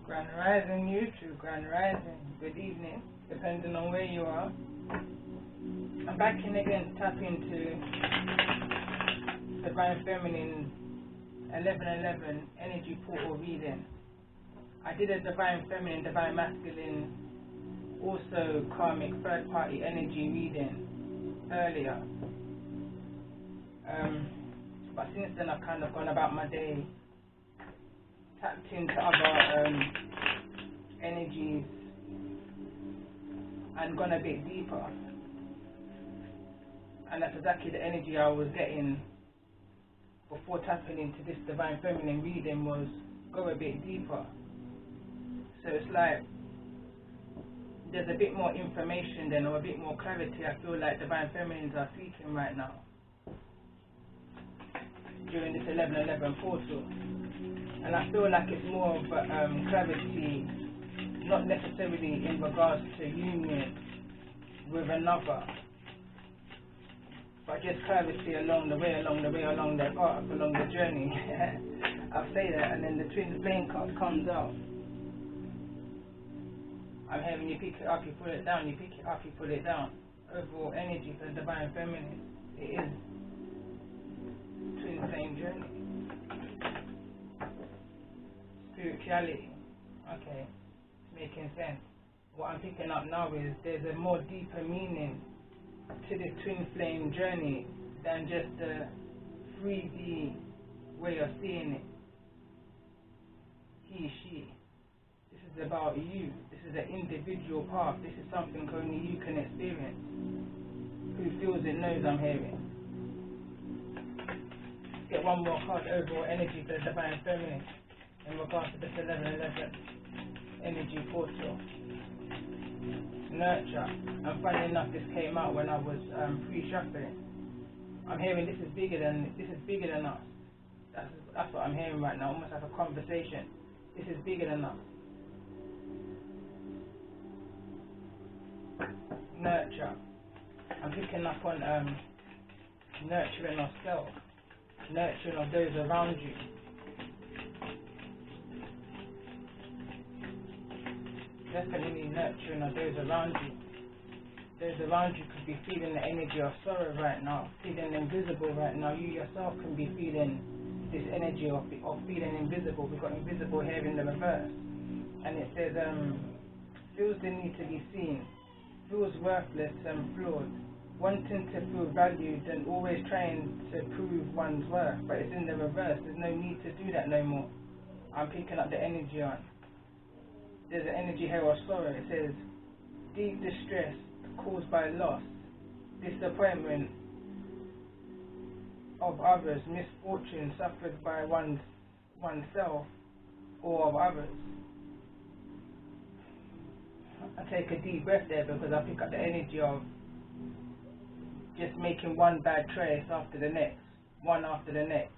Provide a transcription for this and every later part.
Grand Rising YouTube, Grand Rising, good evening, depending on where you are. I'm back in again to tap into Divine Feminine 1111 Energy Portal reading. I did a Divine Feminine, Divine Masculine, also Karmic Third Party Energy reading earlier. But since then I've kind of gone about my day, tapped into other energies and gone a bit deeper, and that's exactly the energy I was getting before tapping into this Divine Feminine reading, was go a bit deeper. So it's like there's a bit more information then, or a bit more clarity I feel like Divine Feminines are seeking right now during this 1111 portal. And I feel like it's more of clarity, not necessarily in regards to union with another, but just clarity along the way, along the path, along the journey. I'll say that, and then the twin flame card comes out. I'm having you pick it up, you pull it down, you pick it up, you pull it down. Overall energy for the Divine Feminine, it is twin flame journey. Spirituality, okay, it's making sense. What I'm picking up now is there's a more deeper meaning to this twin flame journey than just the 3D way of seeing it. He, she. This is about you. This is an individual path. This is something only you can experience. Who feels it knows I'm hearing. Let's get one more card, overall energy for the Divine Feminine in regards to this 1111 energy portal. Nurture. And funny enough, this came out when I was pre-shuffling. I'm hearing this is bigger than us. That's what I'm hearing right now, almost like a conversation. This is bigger than us. Nurture. I'm picking up on nurturing ourselves, nurturing of those around you. Definitely nurturing of those around you. Those around you could be feeling the energy of sorrow right now, feeling invisible right now. You yourself can be feeling this energy of feeling invisible. We've got invisible here in the reverse. And it says, feels the need to be seen, feels worthless and flawed, wanting to feel valued and always trying to prove one's worth. But it's in the reverse. There's no need to do that no more. I'm picking up the energy on. There's an energy here of sorrow. It says, deep distress caused by loss, disappointment of others, misfortune suffered by oneself or of others. I take a deep breath there because I pick up the energy of just making one bad choice after the next, one after the next.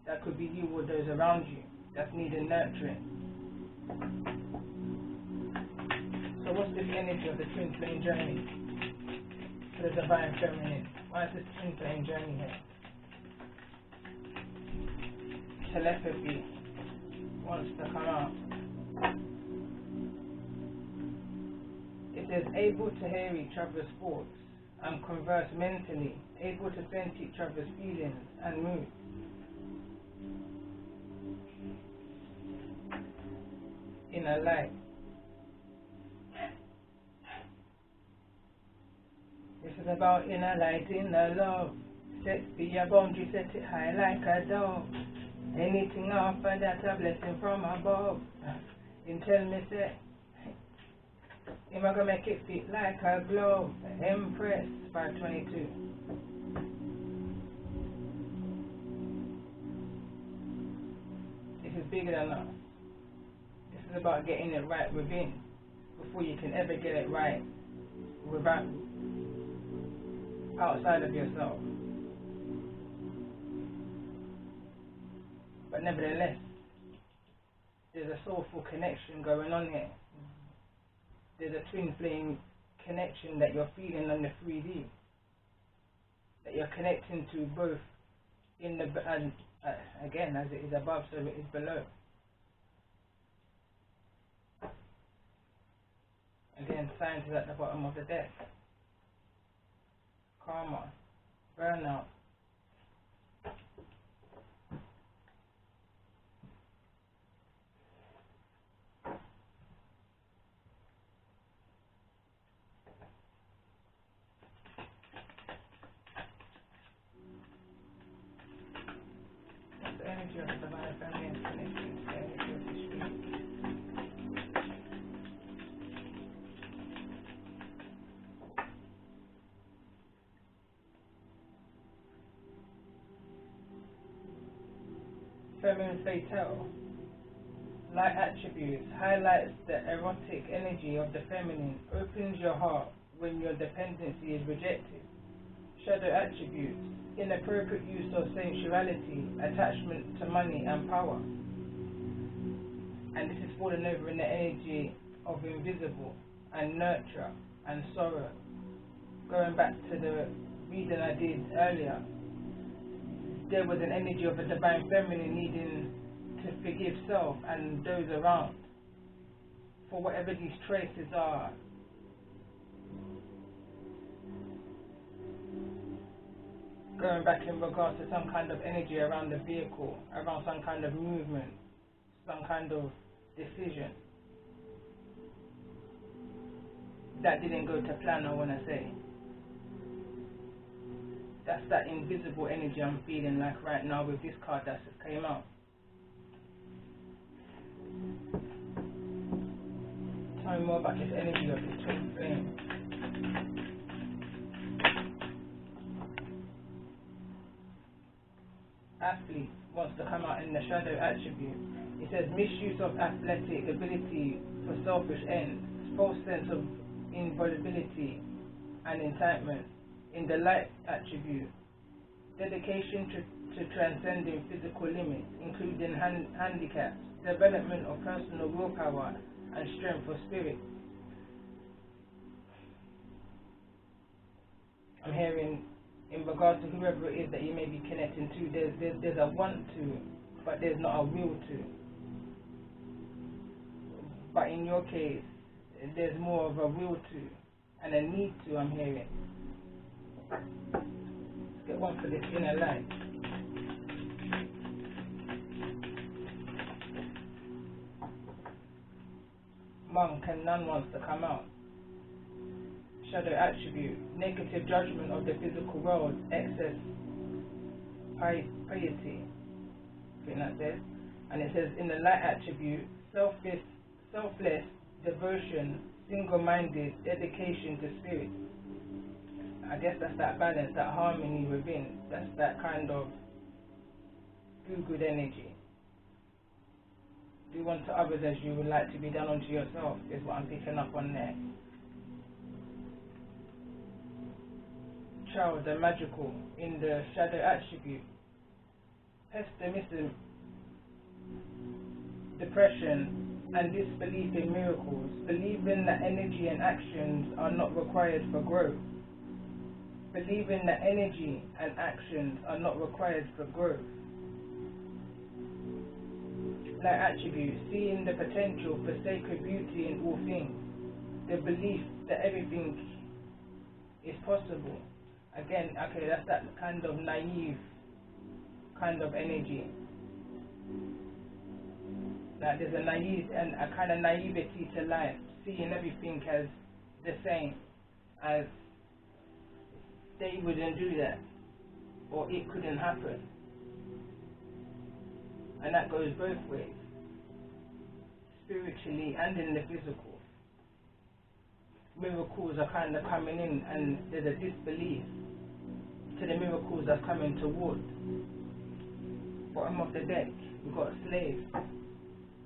That could be you or those around you that's needing nurturing. So what's this energy of the twin flame journey for the Divine Feminine? Why is this twin flame journey here? Telepathy wants to come out. It says able to hear each other's thoughts and converse mentally, able to sense each other's feelings and moods. Inner light. This is about inner light, inner love. Set your boundary, set it high like a dove. Anything after that, a blessing from above. And tell me, say, am I gonna make it fit like a glove? Empress, 522. This is bigger than us. This is about getting it right within before you can ever get it right without outside of yourself. But nevertheless, there's a soulful connection going on here. There's a twin flame connection that you're feeling on the 3D, that you're connecting to both in the again, as it is above, so it is below. Again, signs is at the bottom of the deck. Karma, burnout. That's the energy of the divine feminine connection to the energy of the street. Feminine fatale. Light attributes highlights the erotic energy of the feminine, opens your heart when your dependency is rejected. Shadow attributes, inappropriate use of sensuality, attachment to money and power. And this is falling over in the energy of invisible and nurture and sorrow. Going back to the reading I did earlier, there was an energy of a divine feminine needing to forgive self and those around for whatever these traces are. Going back in regards to some kind of energy around the vehicle, around some kind of movement, some kind of decision that didn't go to plan, I want to say. That's that invisible energy I'm feeling like right now with this card that just came out. Tell me more about this energy of this twin flame. Athlete wants to come out in the shadow attribute. It says misuse of athletic ability for selfish ends, false sense of invulnerability and enticement. In the light attribute, dedication to transcending physical limits, including handicaps, development of personal willpower and strength of spirit. I'm hearing, in regards to whoever it is that you may be connecting to, there's a want to, but there's not a will to. But in your case, there's more of a will to and a need to, I'm hearing. Let's get one for this inner light. Monk and nun wants to come out. Shadow attribute, negative judgment of the physical world, excess piety. I think that says. And it says in the light attribute, selfless devotion, single-minded dedication to spirit. I guess that's that balance, that harmony within. That's that kind of good energy. Do unto others as you would like to be done unto yourself, is what I'm picking up on there. Child and magical in the shadow attribute. Pessimism, depression, and disbelief in miracles, believing that energy and actions are not required for growth. Believing that energy and actions are not required for growth. Light attribute, seeing the potential for sacred beauty in all things. The belief that everything is possible. Again, okay, that's that kind of naive kind of energy. That there's a naive and a kind of naivety to life, seeing everything as the same, as they wouldn't do that, or it couldn't happen. And that goes both ways, spiritually and in the physical. Miracles are kind of coming in, and there's a disbelief to the miracles that's coming towards. Bottom of the deck, we've got slave.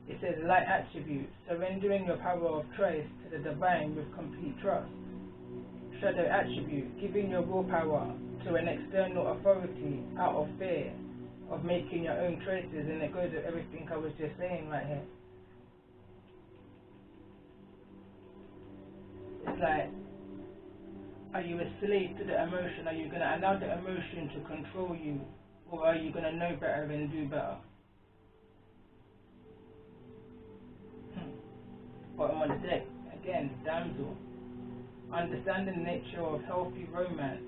It says light attribute, surrendering your power of choice to the divine with complete trust. Shadow attribute, giving your willpower to an external authority out of fear of making your own choices, and it goes with everything I was just saying right here. It's like, are you a slave to the emotion? Are you going to allow the emotion to control you, or are you going to know better and do better? Bottom of the deck, again, damsel. Understanding the nature of healthy romance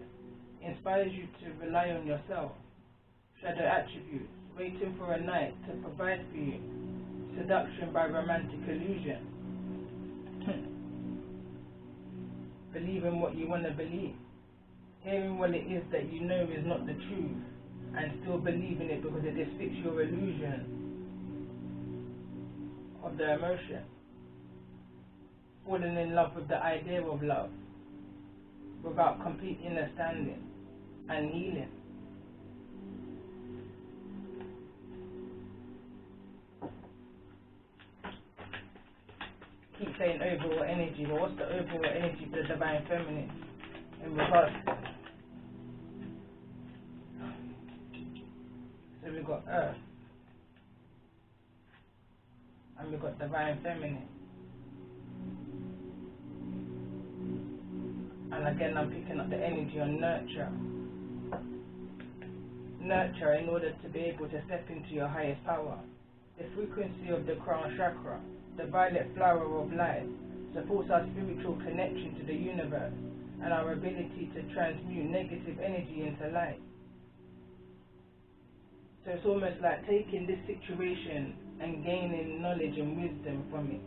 inspires you to rely on yourself. Shadow attributes, waiting for a knight to provide for you. Seduction by romantic illusion. Believing what you want to believe. Hearing what it is that you know is not the truth, and still believing it because it just fits your illusion of the emotion. Falling in love with the idea of love without complete understanding and healing. Keep saying overall energy, but what's the overall energy for the divine feminine in regards to? So we've got earth and we've got divine feminine. And again, I'm picking up the energy on nurture. Nurture in order to be able to step into your highest power. The frequency of the crown chakra, the violet flower of life, supports our spiritual connection to the universe and our ability to transmute negative energy into light. So it's almost like taking this situation and gaining knowledge and wisdom from it.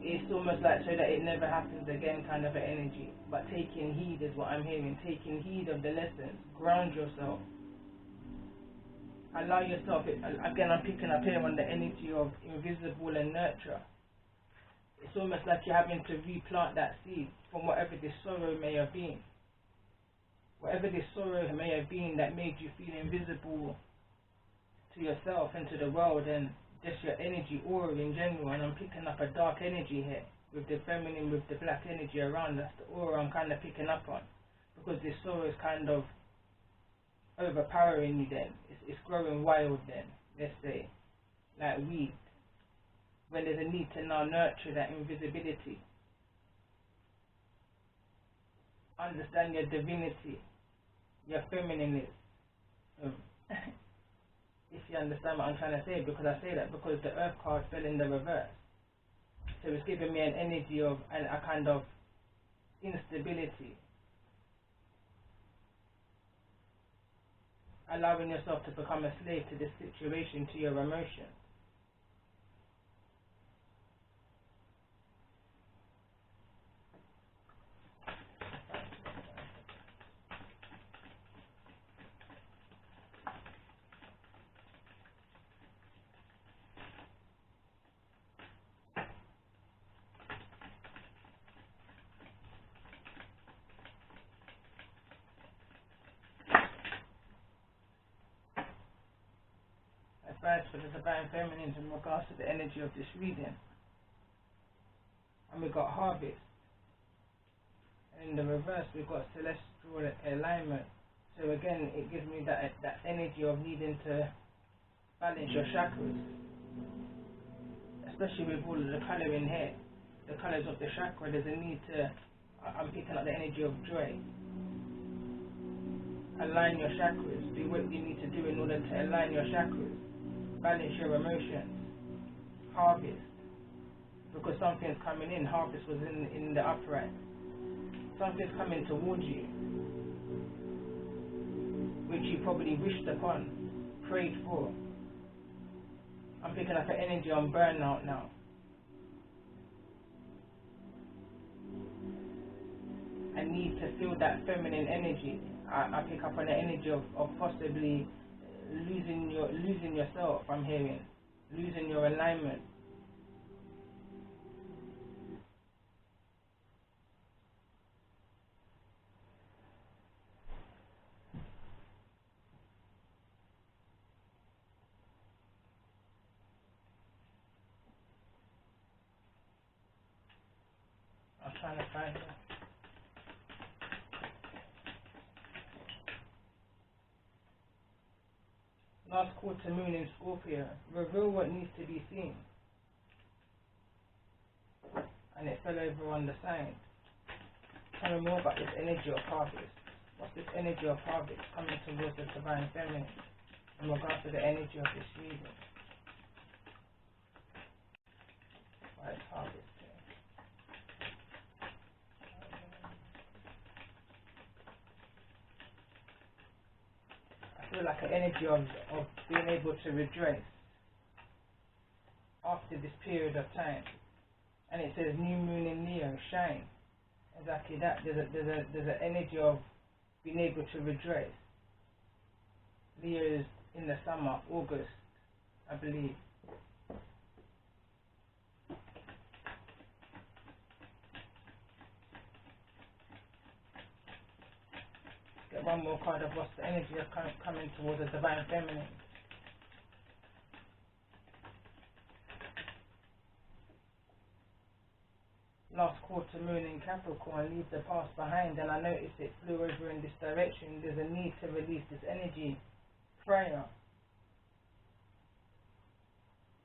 It's almost like so that it never happens again kind of an energy. But taking heed is what I'm hearing. Taking heed of the lessons. Ground yourself. Allow yourself, again I'm picking up here on the energy of invisible and nurture. It's almost like you're having to replant that seed from whatever this sorrow may have been. Whatever this sorrow may have been that made you feel invisible to yourself and to the world and just your energy aura in general. And I'm picking up a dark energy here with the feminine, with the black energy around. That's the aura I'm kind of picking up on, because this sorrow is kind of overpowering you then. It's growing wild then, let's say, like weed, when there's a need to now nurture that invisibility. Understand your divinity, your feminineness. If you understand what I'm trying to say, because I say that because the earth card fell in the reverse. So it's giving me an energy of a kind of instability. Allowing yourself to become a slave to this situation, to your emotions. Advice for the divine feminines in regards to the energy of this reading. And we've got harvest. And in the reverse we've got celestial alignment. So again it gives me that energy of needing to balance your chakras. Especially with all of the colour in here. The colours of the chakra, there's a need to, I'm picking up the energy of joy. Align your chakras. Do what you need to do in order to align your chakras. Balance your emotions. Harvest. Because something's coming in. Harvest was in the upright. Something's coming towards you, which you probably wished upon, prayed for. I'm picking up an energy on burnout now. I need to feel that feminine energy. I pick up on the energy of possibly losing yourself. I'm hearing losing your alignment. I'm trying to find it. Last quarter moon in Scorpio. Reveal what needs to be seen. And it fell over on the side. Tell me more about this energy of harvest. What's this energy of harvest coming towards the divine feminine in regards to the energy of this reading? Why is harvest here? feel like an energy of being able to rejoice after this period of time. And it says new moon in Leo, shine. Exactly that. There's an energy of being able to rejoice. Leo is in the summer, August, I believe. Get one more card of what's the energy of coming towards the divine feminine. Last quarter moon in Capricorn, leave the past behind, and I noticed it flew over in this direction. There's a need to release this energy prior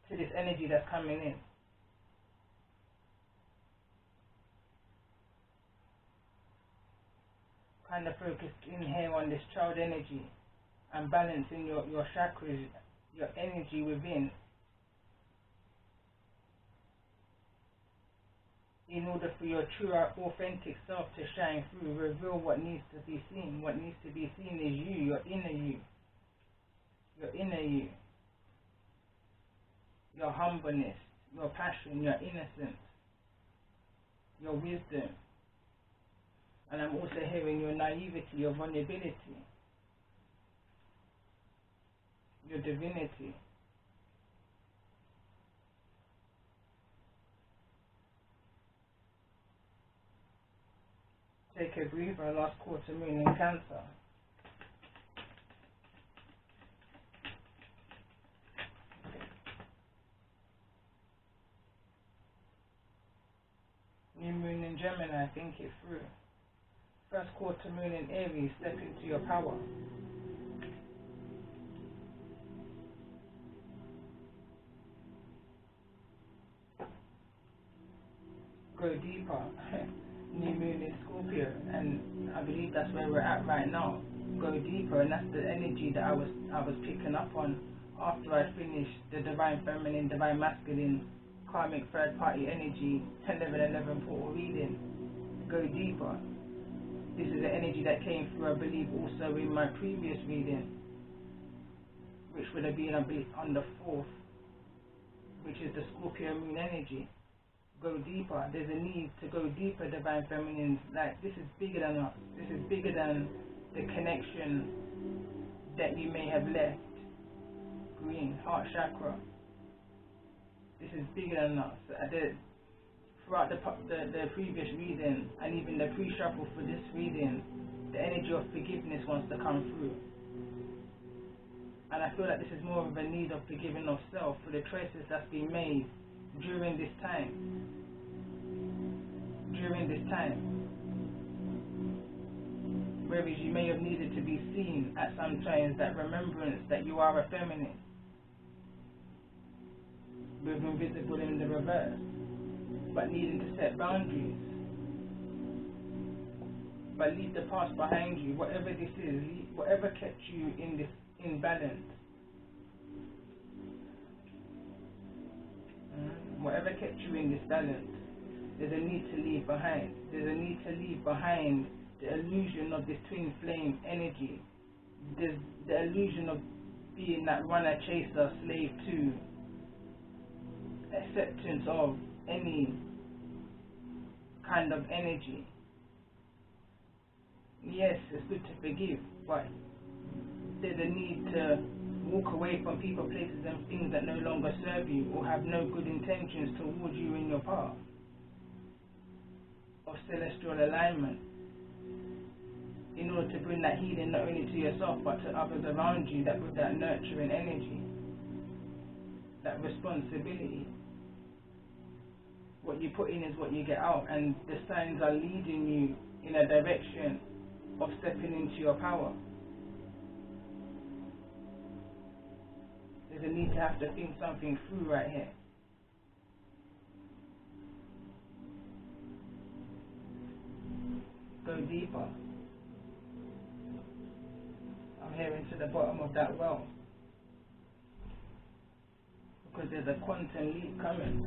to this energy that's coming in. Kind of focus in here on this child energy and balancing your chakras, your energy within, in order for your true authentic self to shine through. Reveal what needs to be seen. What needs to be seen is you, your inner you, your humbleness, your passion, your innocence, your wisdom. And I'm also hearing your naivety, your vulnerability, your divinity. Take a breather, last quarter moon in Cancer. New moon in Gemini, think it through. First quarter moon in Aries, step into your power. Go deeper. New moon in Scorpio, and I believe that's where we're at right now. Go deeper, and that's the energy that I was picking up on after I finished the divine feminine, divine masculine, karmic third party energy 10-11 portal reading. Go deeper. This is the energy that came through, I believe, also in my previous reading, which would have been, I believe, on the 4th, which is the Scorpio moon energy. Go deeper. There's a need to go deeper, divine feminines. Like, this is bigger than us. This is bigger than the connection that you may have left. Green, heart chakra. This is bigger than us. Throughout the previous reading, and even the pre-shuffle for this reading, the energy of forgiveness wants to come through. And I feel like this is more of a need of forgiving of self for the choices that's been made during this time. Whereas you may have needed to be seen at some times, that remembrance that you are a feminine, with invisible in the reverse, but needing to set boundaries. But leave the past behind you, whatever this is, whatever kept you in balance. Whatever kept you in this balance, there's a need to leave behind. There's a need to leave behind the illusion of this twin flame energy. There's the illusion of being that runner, chaser, slave to acceptance of any kind of energy. Yes, it's good to forgive, but there's a need to walk away from people, places and things that no longer serve you or have no good intentions towards you in your path of celestial alignment, in order to bring that healing not only to yourself but to others around you, that with that nurturing energy, that responsibility. What you put in is what you get out, and the signs are leading you in a direction of stepping into your power. There's a need to have to think something through right here. Go deeper. I'm hearing to the bottom of that well, because there's a quantum leap coming.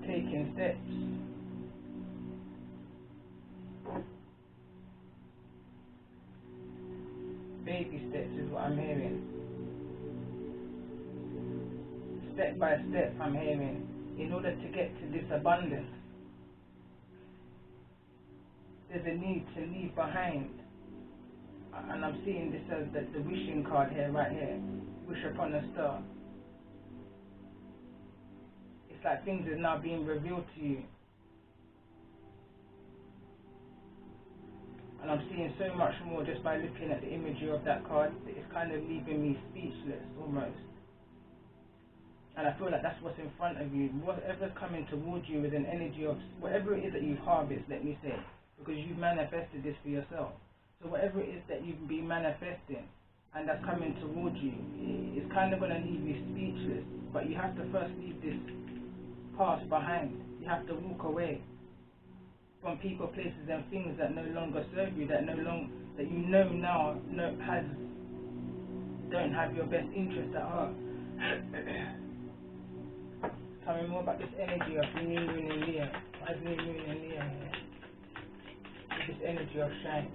Taking steps. is what I'm hearing. Step by step, I'm hearing. In order to get to this abundance, there's a need to leave behind. And I'm seeing this as the wishing card here, right here. Wish upon a star. It's like things are now being revealed to you. And I'm seeing so much more just by looking at the imagery of that card. It's kind of leaving me speechless, almost. And I feel like that's what's in front of you. Whatever's coming towards you with an energy of, whatever it is that you've harvested, let me say, because you've manifested this for yourself. So whatever it is that you've been manifesting and that's coming towards you, it's kind of going to leave you speechless. But you have to first leave this past behind. You have to walk away from people, places and things that no longer serve you, that you know now don't have your best interest at heart. Tell me more about this energy of the new moon in Leo. Why is new moon in Leo here? This energy of shine.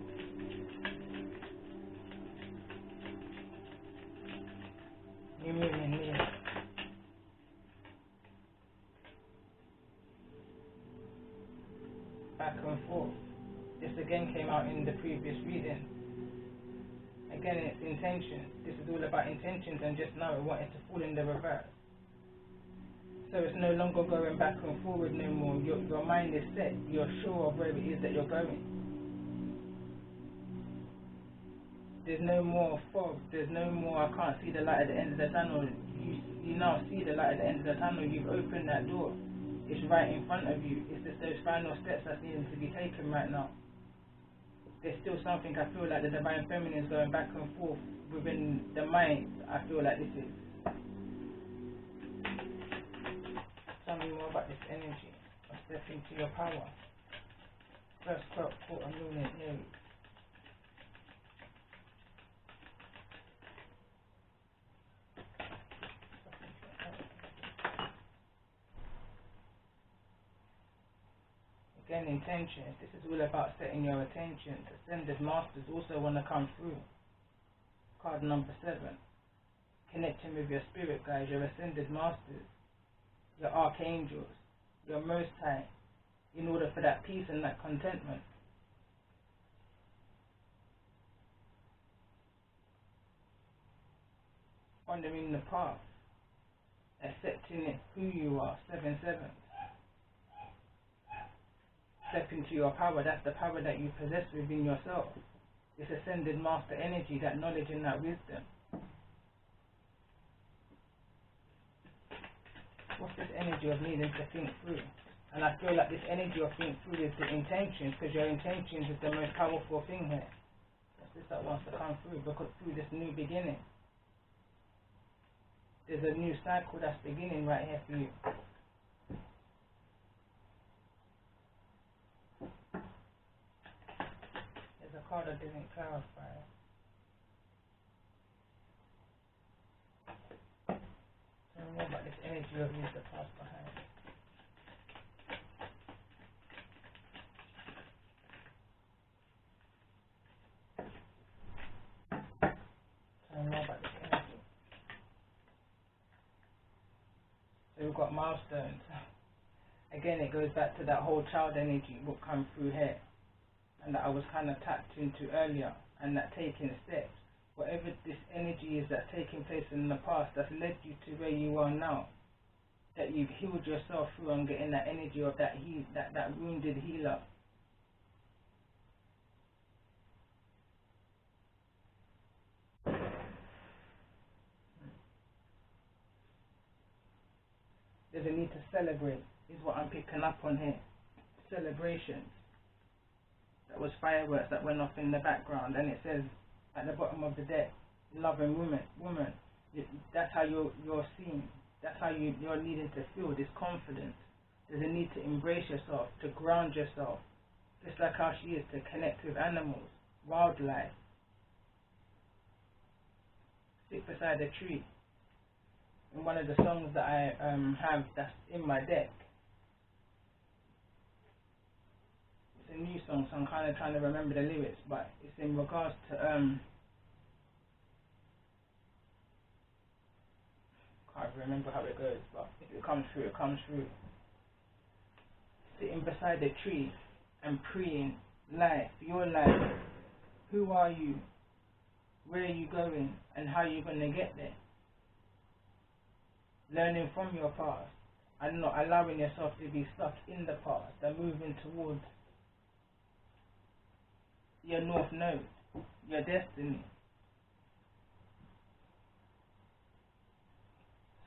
New moon in Leo. Back and forth. This again came out in the previous reading. Again, it's intention. This is all about intentions, and just now it wanted to fall in the reverse. So it's no longer going back and forward no more. Your mind is set. You're sure of where it is that you're going. There's no more fog. There's no more, I can't see the light at the end of the tunnel. You now see the light at the end of the tunnel. You've opened that door. It's right in front of you. It's just those final steps that need to be taken right now. There's still something, I feel like the divine feminine is going back and forth within the mind. I feel like this is. Tell me more about this energy of stepping into your power. First quarter moon in Aries. Again, intentions. This is all about setting your attention. Ascended Masters also want to come through. Card number 7. Connecting with your spirit guides, your Ascended Masters, your archangels, your Most High, in order for that peace and that contentment. Wandering the path, accepting it, who you are, 7/7. Step into your power. That's the power that you possess within yourself. This Ascended Master energy, that knowledge and that wisdom. What's this energy of needing to think through? And I feel like this energy of think through is the intentions, because your intentions is the most powerful thing here. What's this that wants to come through? Because through this new beginning, there's a new cycle that's beginning right here for you. There's a card that didn't clarify. Tell me more about this energy of leave the past behind. Tell me more about this energy. So we've got milestones. Again, it goes back to that whole child energy will come through here, and that I was kind of tapped into earlier, and that taking steps. Whatever this energy is that's taking place in the past that's led you to where you are now, that you've healed yourself through and getting that energy of that wounded healer. There's a need to celebrate, is what I'm picking up on here. Celebrations. That was fireworks that went off in the background, and it says at the bottom of the deck, love and woman. That's how you're seen. That's how you're needing to feel this confidence. There's a need to embrace yourself, to ground yourself, just like how she is, to connect with animals, wildlife. Sit beside a tree. In one of the songs that I have that's in my deck, it's a new song, so I'm kind of trying to remember the lyrics, but it's in regards to can't remember how it goes, but if it comes through, it comes through. Sitting beside a tree and praying, life, your life, who are you, where are you going, and how you're going to get there. Learning from your past and not allowing yourself to be stuck in the past and moving towards your north node, your destiny.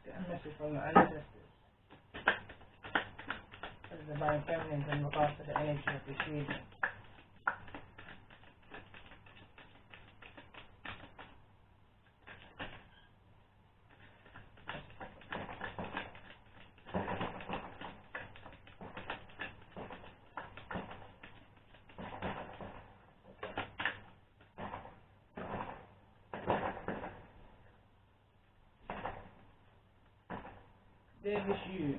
Let's get a message from the ancestors. As the divine feminines in regards to the energy of this reading. There is you.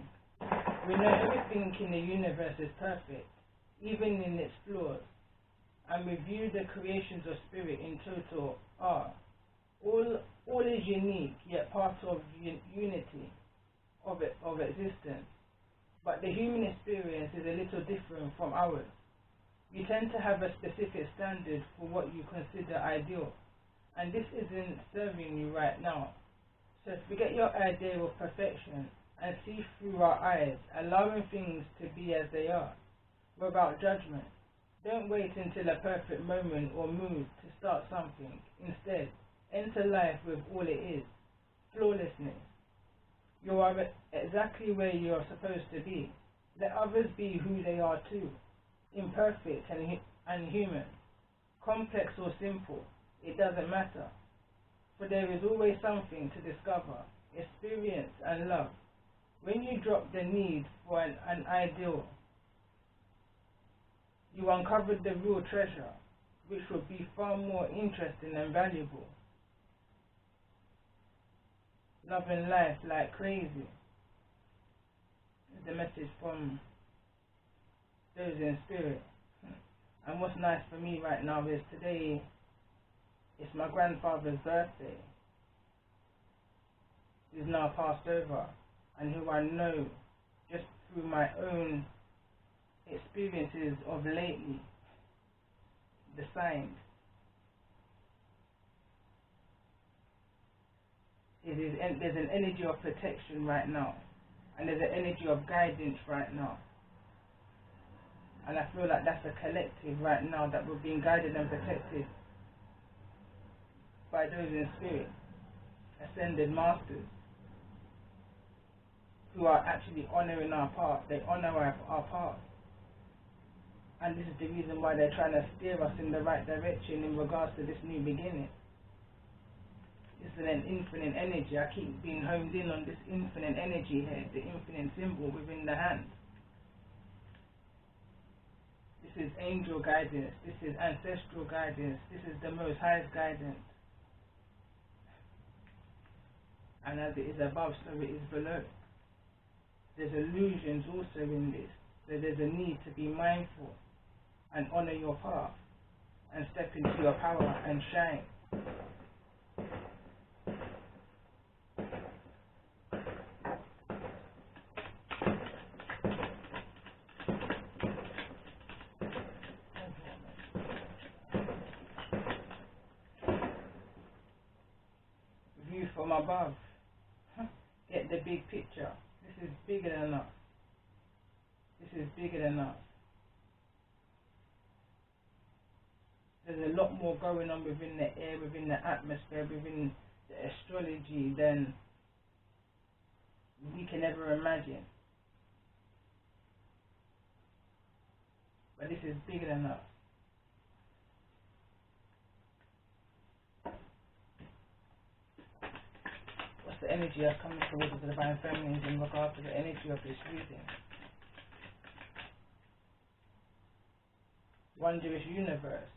We know everything in the universe is perfect, even in its flaws, and we view the creations of spirit in total are. All is unique, yet part of unity of existence. But the human experience is a little different from ours. You tend to have a specific standard for what you consider ideal, and this isn't serving you right now. So forget your idea of perfection and see through our eyes, allowing things to be as they are, without judgment. Don't wait until a perfect moment or mood to start something. Instead, enter life with all it is, flawlessness. You are exactly where you are supposed to be. Let others be who they are too, imperfect and human, complex or simple, it doesn't matter. For there is always something to discover, experience and love. When you drop the need for an ideal, you uncovered the real treasure, which would be far more interesting and valuable. Loving life like crazy is the message from those in spirit. And what's nice for me right now is today it's my grandfather's birthday. He's now passed over, and who I know just through my own experiences of lately, the signs. There's an energy of protection right now, and there's an energy of guidance right now. And I feel like that's a collective right now, that we're being guided and protected by those in spirit, ascended masters, who are actually honouring our path. They honour our path. And this is the reason why they're trying to steer us in the right direction in regards to this new beginning. This is an infinite energy. I keep being homed in on this infinite energy here, the infinite symbol within the hand. This is angel guidance. This is ancestral guidance. This is the Most High's guidance. And as it is above, so it is below. There's illusions also in this. So there's a need to be mindful and honour your path and step into your power and shine. View from above. Get the big picture. This is bigger than us. This is bigger than us. There's a lot more going on within the air, within the atmosphere, within the astrology than we can ever imagine. But this is bigger than us. What's the energy that's coming towards the divine feminines in regard to the energy of this reading? Wondrous universe,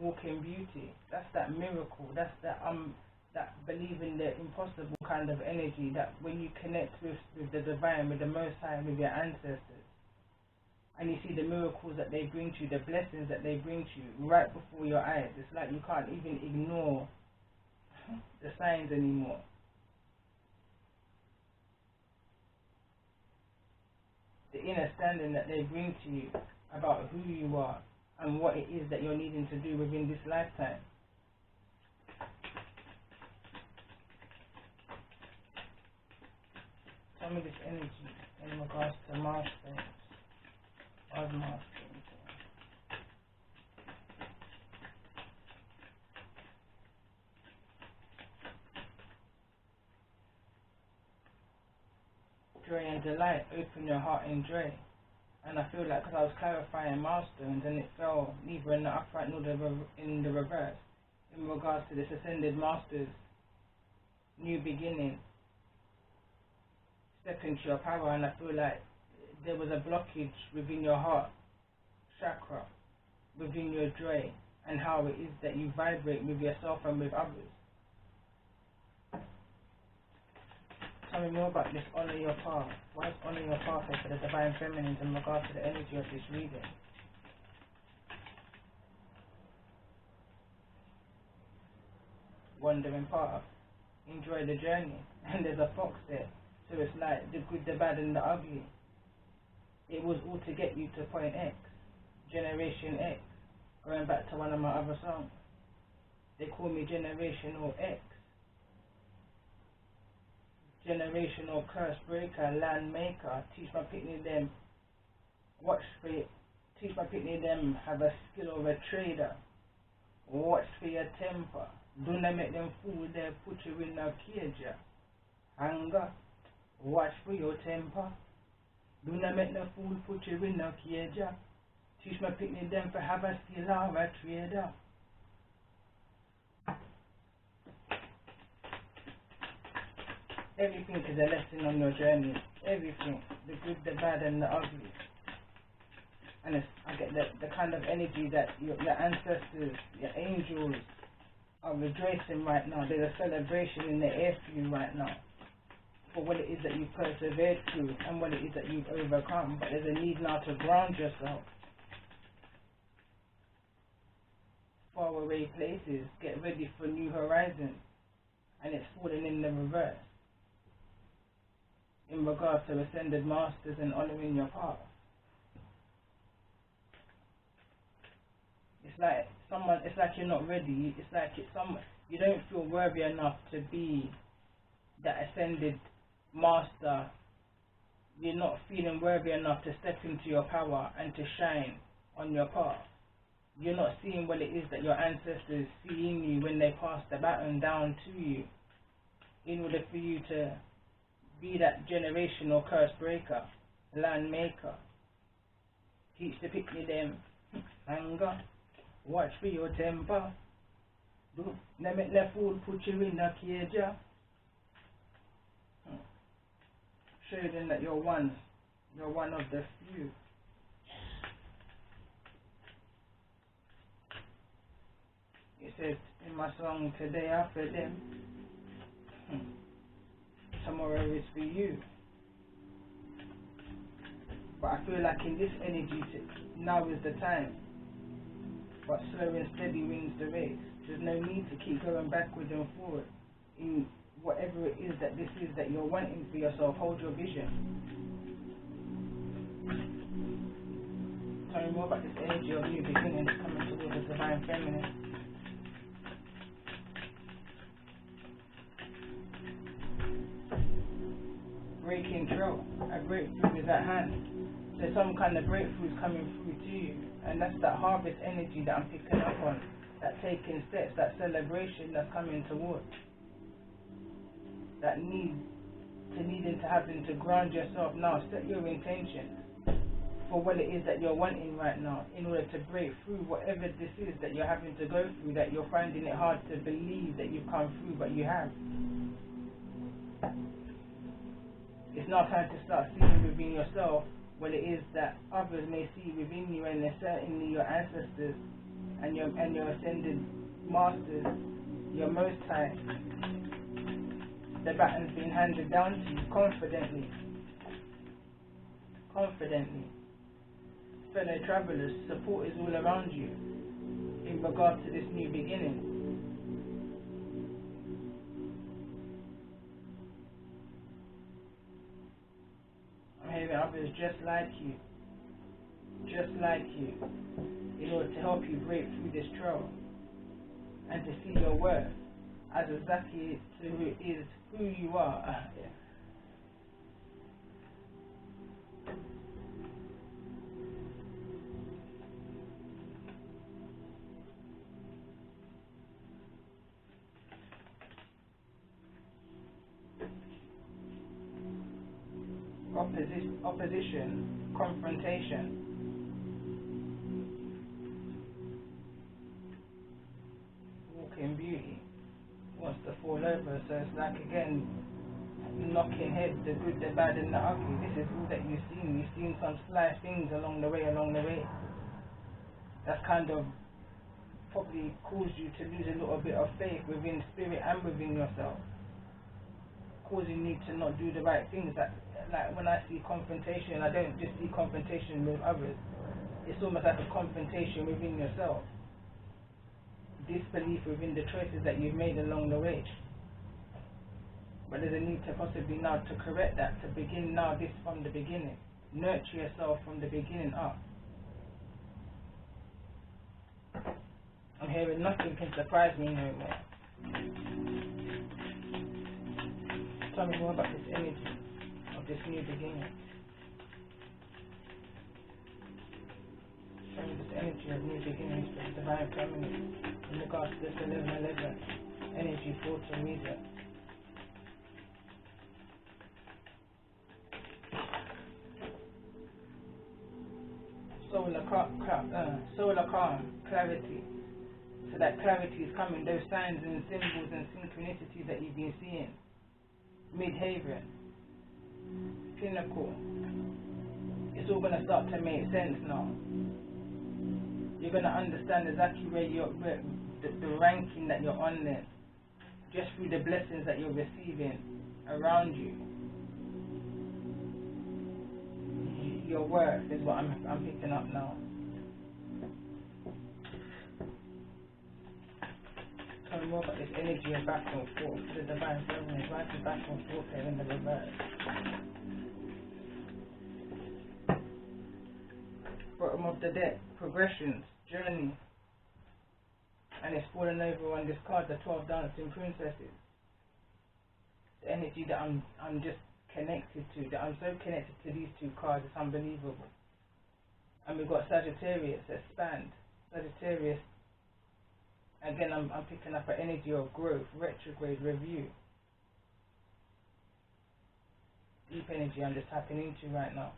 walking beauty. That's that miracle. That's that believe in the impossible kind of energy, that when you connect with the divine, with the Most High, with your ancestors, and you see the miracles that they bring to you, the blessings that they bring to you right before your eyes. It's like you can't even ignore the signs anymore. understanding that they bring to you about who you are and what it is that you're needing to do within this lifetime. Tell me this energy in regards to milestones. Of milestones. Joy and delight, open your heart in joy. And I feel like because I was clarifying milestones and it fell neither in the upright nor in the reverse in regards to this ascended masters, new beginning, step into your power. And I feel like there was a blockage within your heart chakra, within your joy, and how it is that you vibrate with yourself and with others. Tell me more about this honor your path. Why is honor your path for the divine feminines in regard to the energy of this reading? Wandering path. Enjoy the journey. And there's a fox there. So it's like the good, the bad and the ugly. It was all to get you to point X. Generation X. Going back to one of my other songs. They call me Generational X. Generational curse breaker, land maker. Teach my pitney them watch for it. Teach my pitney them have a skill of a trader. Watch for your temper. Do not make them fool there, put you in a cage. Anger. Watch for your temper. Do not make them fool, put you in a cage. Teach my pitney them to have a skill of a trader. Everything is a lesson on your journey. Everything. The good, the bad and the ugly. And I get the kind of energy that your ancestors, your angels are rejoicing right now. There's a celebration in the air for you right now. For what it is that you've persevered through and what it is that you've overcome. But there's a need now to ground yourself. Faraway places. Get ready for new horizons. And it's falling in the reverse. In regards to ascended masters and honoring your path. It's like you're not ready. It's like you don't feel worthy enough to be that ascended master. You're not feeling worthy enough to step into your power and to shine on your path. You're not seeing what it is that your ancestors see in you when they pass the baton down to you. In order for you to be that generational curse breaker, land maker. Teach the pitney them anger. Watch for your temper. Do not make the fool put you in a cage. Show them that you're one of the few. It says in my song, today I for them. Tomorrow is for you. But I feel like in this energy, now is the time. But slow and steady wins the race. There's no need to keep going backwards and forward. In whatever it is that this is that you're wanting for yourself, hold your vision. Tell me more about this energy of new beginnings coming towards the divine feminine. Breaking through. A breakthrough is at hand. There's some kind of breakthrough is coming through to you. And that's that harvest energy that I'm picking up on. That taking steps, that celebration that's coming towards. That needing to having to ground yourself now. Set your intention for what it is that you're wanting right now in order to break through whatever this is that you're having to go through, that you're finding it hard to believe that you've come through, but you have. It's now time to start seeing within yourself what it is that others may see within you, and they're certainly your ancestors and your ascended masters, your most high. The baton's been handed down to you confidently. Confidently. Fellow travelers, support is all around you in regard to this new beginning. others just like you, in order to help you break through this trail and to see your worth as exactly who you are. Opposition, confrontation. Walking beauty wants to fall over, so it's like again knocking heads, the good, the bad and the ugly. This is all that you've seen. You've seen some sly things along the way. That's kind of probably caused you to lose a little bit of faith within spirit and within yourself, causing you to not do the right things. Like when I see confrontation, I don't just see confrontation with others. It's almost like a confrontation within yourself. Disbelief within the choices that you've made along the way. But there's a need to possibly now to correct that, to begin now this from the beginning. Nurture yourself from the beginning up. I'm hearing nothing can surprise me no more. Tell me more about this energy of this new beginning. Show me this energy of new beginnings, the divine feminine, in regards to this 1111 energy portal reader. Solar calm, clarity. So that clarity is coming, those signs and symbols and synchronicities that you've been seeing. Midhaven, pinnacle. It's all going to start to make sense now. You're going to understand exactly where the ranking that you're on there, just through the blessings that you're receiving around you. Your worth is what I'm picking up now. Tell me more about this energy of back and forth. The divine feminine, why is the back and forth here in the reverse? Bottom of the deck, progressions, journey. And it's fallen over on this card, the 12 dancing princesses. The energy that I'm just connected to, that I'm so connected to these two cards, it's unbelievable. And we've got Sagittarius, expand. Sagittarius, again I'm picking up an energy of growth, retrograde, review. Deep energy I'm just tapping into right now.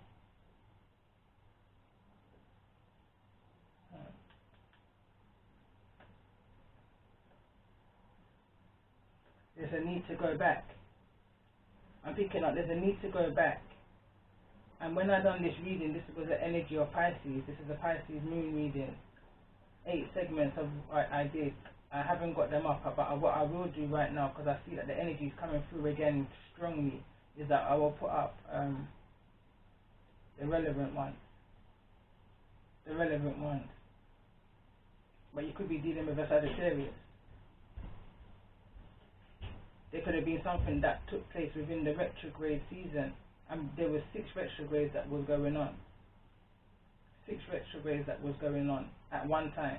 There's a need to go back. I'm picking up, there's a need to go back. And when I done this reading, this was the energy of Pisces. This is a Pisces moon reading. 8 segments of what I did. I haven't got them up, but what I will do right now, because I see that the energy is coming through again strongly, is that I will put up the relevant ones. The relevant ones. But you could be dealing with a Sagittarius. There could have been something that took place within the retrograde season, and there were 6 retrogrades that was going on. 6 retrogrades that was going on at one time.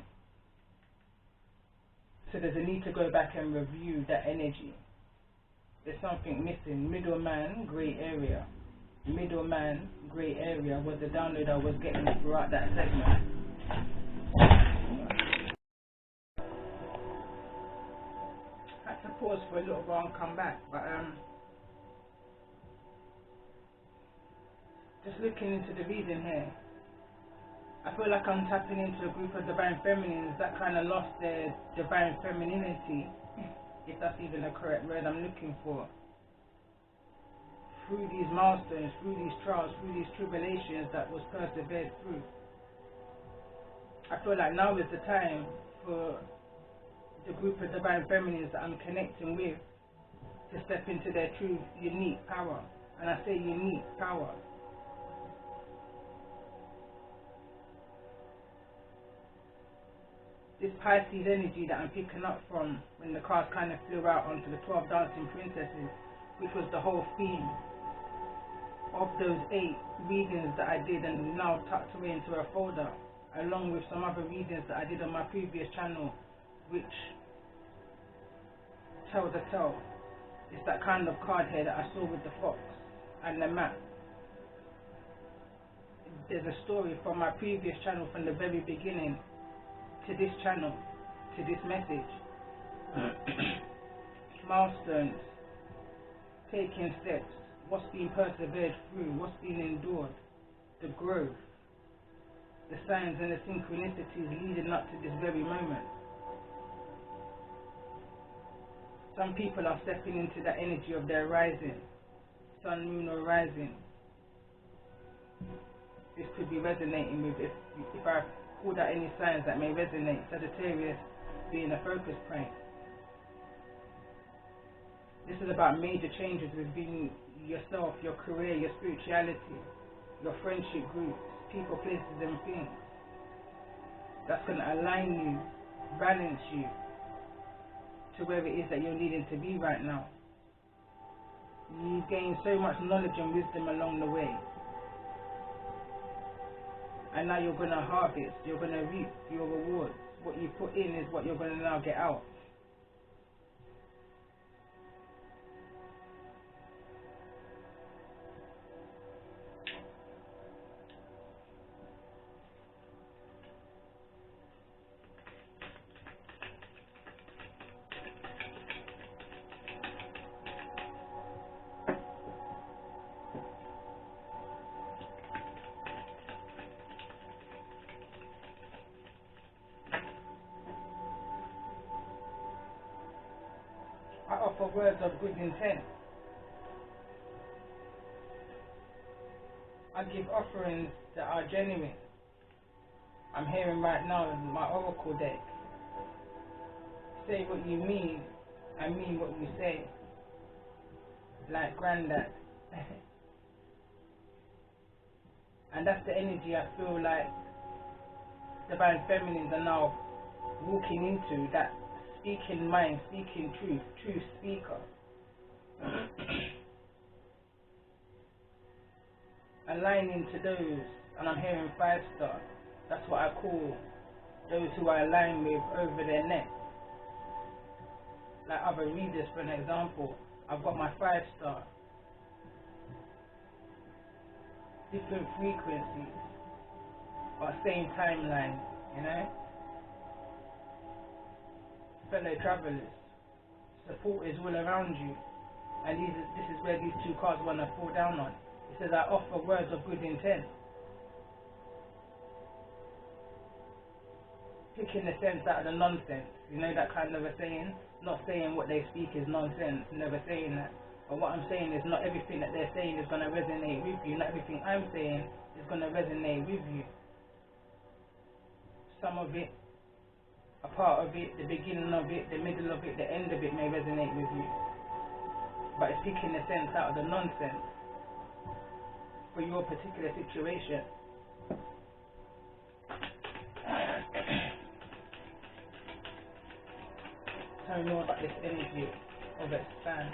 So there's a need to go back and review that energy. There's something missing. Middleman, grey area. Middleman, grey area was the download I was getting throughout that segment. To pause for a little while and come back, but just looking into the reading here, I feel like I'm tapping into a group of divine feminines that kind of lost their divine femininity, if that's even the correct word I'm looking for, through these milestones, through these trials, through these tribulations that was persevered through. I feel like now is the time for the group of divine feminines that I'm connecting with to step into their true unique power. And I say unique power. This Pisces energy that I'm picking up from when the cards kind of flew out onto the 12 dancing princesses, which was the whole theme. of those 8 readings that I did and now tucked away into a folder, along with some other readings that I did on my previous channel, which tells a tale. It's that kind of card here that I saw with the fox and the map. There's a story from my previous channel, from the very beginning to this channel, to this message. Milestones, taking steps, what's been persevered through, what's been endured, the growth, the signs and the synchronicities leading up to this very moment. Some people are stepping into that energy of their rising, sun, moon or rising. This could be resonating with, if I pulled out any signs that may resonate, Sagittarius being a focus point. This is about major changes within yourself, your career, your spirituality, your friendship groups, people, places and things. That's going to align you, balance you to where it is that you're needing to be right now. You gain so much knowledge and wisdom along the way. And now you're going to harvest, you're going to reap your rewards. What you put in is what you're going to now get out. I offer words of good intent. I give offerings that are genuine. I'm hearing right now in my oracle deck, say what you mean and mean what you say. Like Granddad. And that's the energy I feel like divine feminines are now walking into, that speaking mind, speaking truth, true speaker. Aligning to those, and I'm hearing 5-star. That's what I call those who I align with over their neck. Like other readers, for an example, I've got my 5-star. Different frequencies, but same timeline, you know? Fellow travelers, support is all around you, and this is where these 2 cards want to fall down on. It says, I offer words of good intent. Picking the sense out of the nonsense, you know that kind of a saying? Not saying what they speak is nonsense, never saying that. But what I'm saying is not everything that they're saying is going to resonate with you. Not everything I'm saying is going to resonate with you. Some of it, a part of it, the beginning of it, the middle of it, the end of it may resonate with you. But it's picking the sense out of the nonsense for your particular situation. Tell me more about this energy of expand.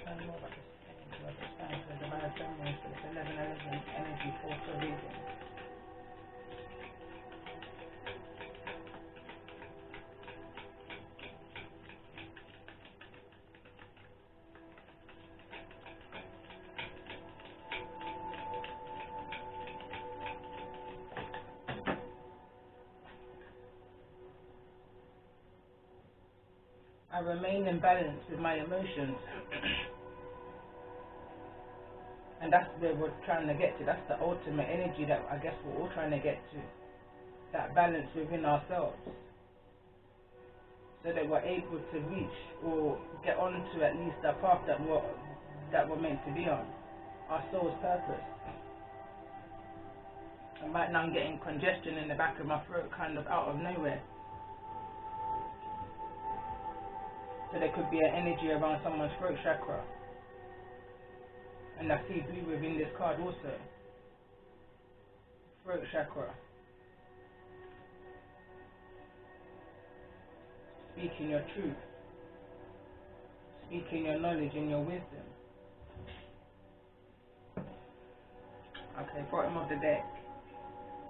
Tell me more about this energy of expand. So the divine feminine, so it's 11 energy for a reason. I remain in balance with my emotions. And that's where we're trying to get to. That's the ultimate energy that I guess we're all trying to get to. That balance within ourselves. So that we're able to reach or get onto at least the path that we're meant to be on. Our soul's purpose. And right now I'm getting congestion in the back of my throat, kind of out of nowhere. So there could be an energy around someone's throat chakra. And I see blue within this card also. Throat chakra. Speaking your truth. speaking your knowledge and your wisdom. Okay, bottom of the deck.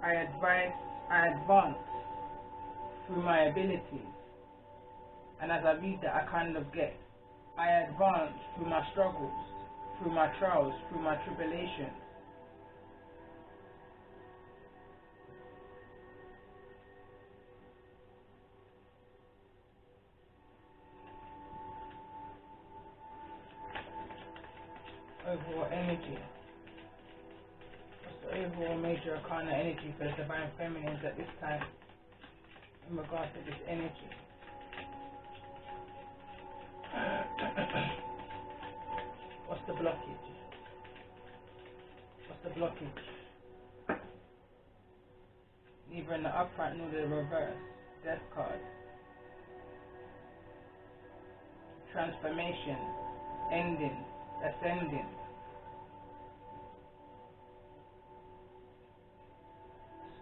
I advance through my abilities. And as I read that, I kind of get, I advance through my struggles, through my trials, through my tribulations. Overall energy. What's the overall major arcana energy for the divine feminines at this time in regards to this energy? What's the blockage? What's the blockage? Neither in the upright nor the reverse. Death card. Transformation. Ending. Ascending.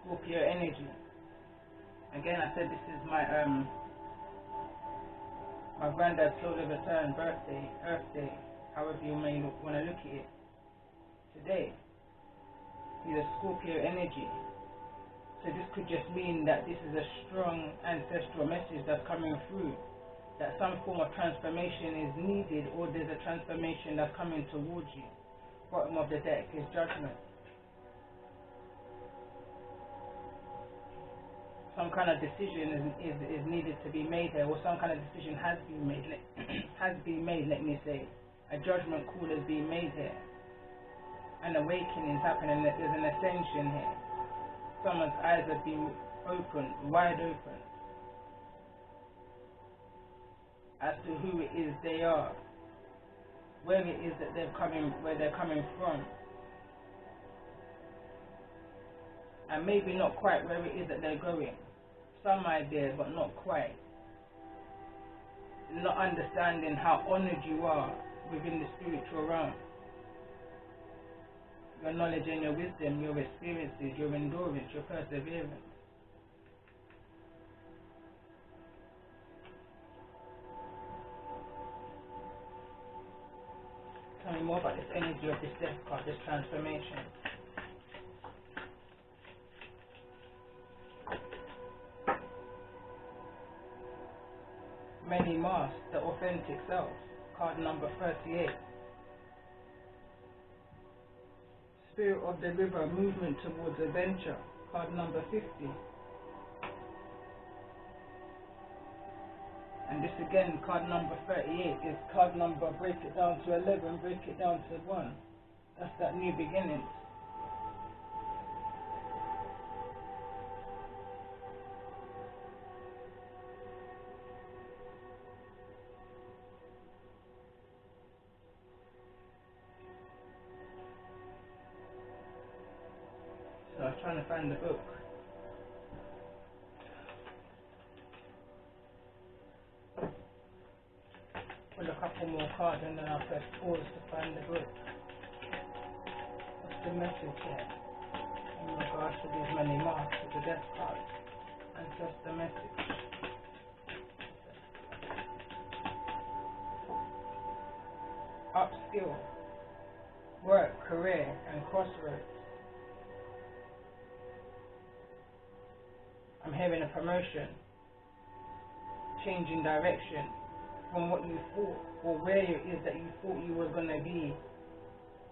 Scorpio energy. Again, I said this is my granddad's solar return birthday, Earth Day, however you may want to look at it. Today, he's a Scorpio energy. So this could just mean that this is a strong ancestral message that's coming through. That some form of transformation is needed, or there's a transformation that's coming towards you. Bottom of the deck is judgment. Some kind of decision is needed to be made here, or some kind of decision has been made. Let me say, a judgment call is being made here. An awakening is happening. There's an ascension here. Someone's eyes are being opened, wide open, as to who it is they are, where it is that where they're coming from, and maybe not quite where it is that they're going. Some ideas, but not quite. Not understanding how honored you are within the spiritual realm. Your knowledge and your wisdom, your experiences, your endurance, your perseverance. Tell me more about this energy of this death card, this transformation. Many masks, the authentic self, card number 38. Spirit of the river, movement towards adventure, card number 50. And this again, card number 38 is card number, break it down to 11, break it down to 1. That's that new beginning. So I was trying to find the book. Pull a couple more cards and then I'll press pause to find the book. What's the message here in regards to these many marks of the death card? And just the message. Upskill, work, career, and crossroads. I'm hearing a promotion, changing direction from what you thought, or where it is that you thought you were going to be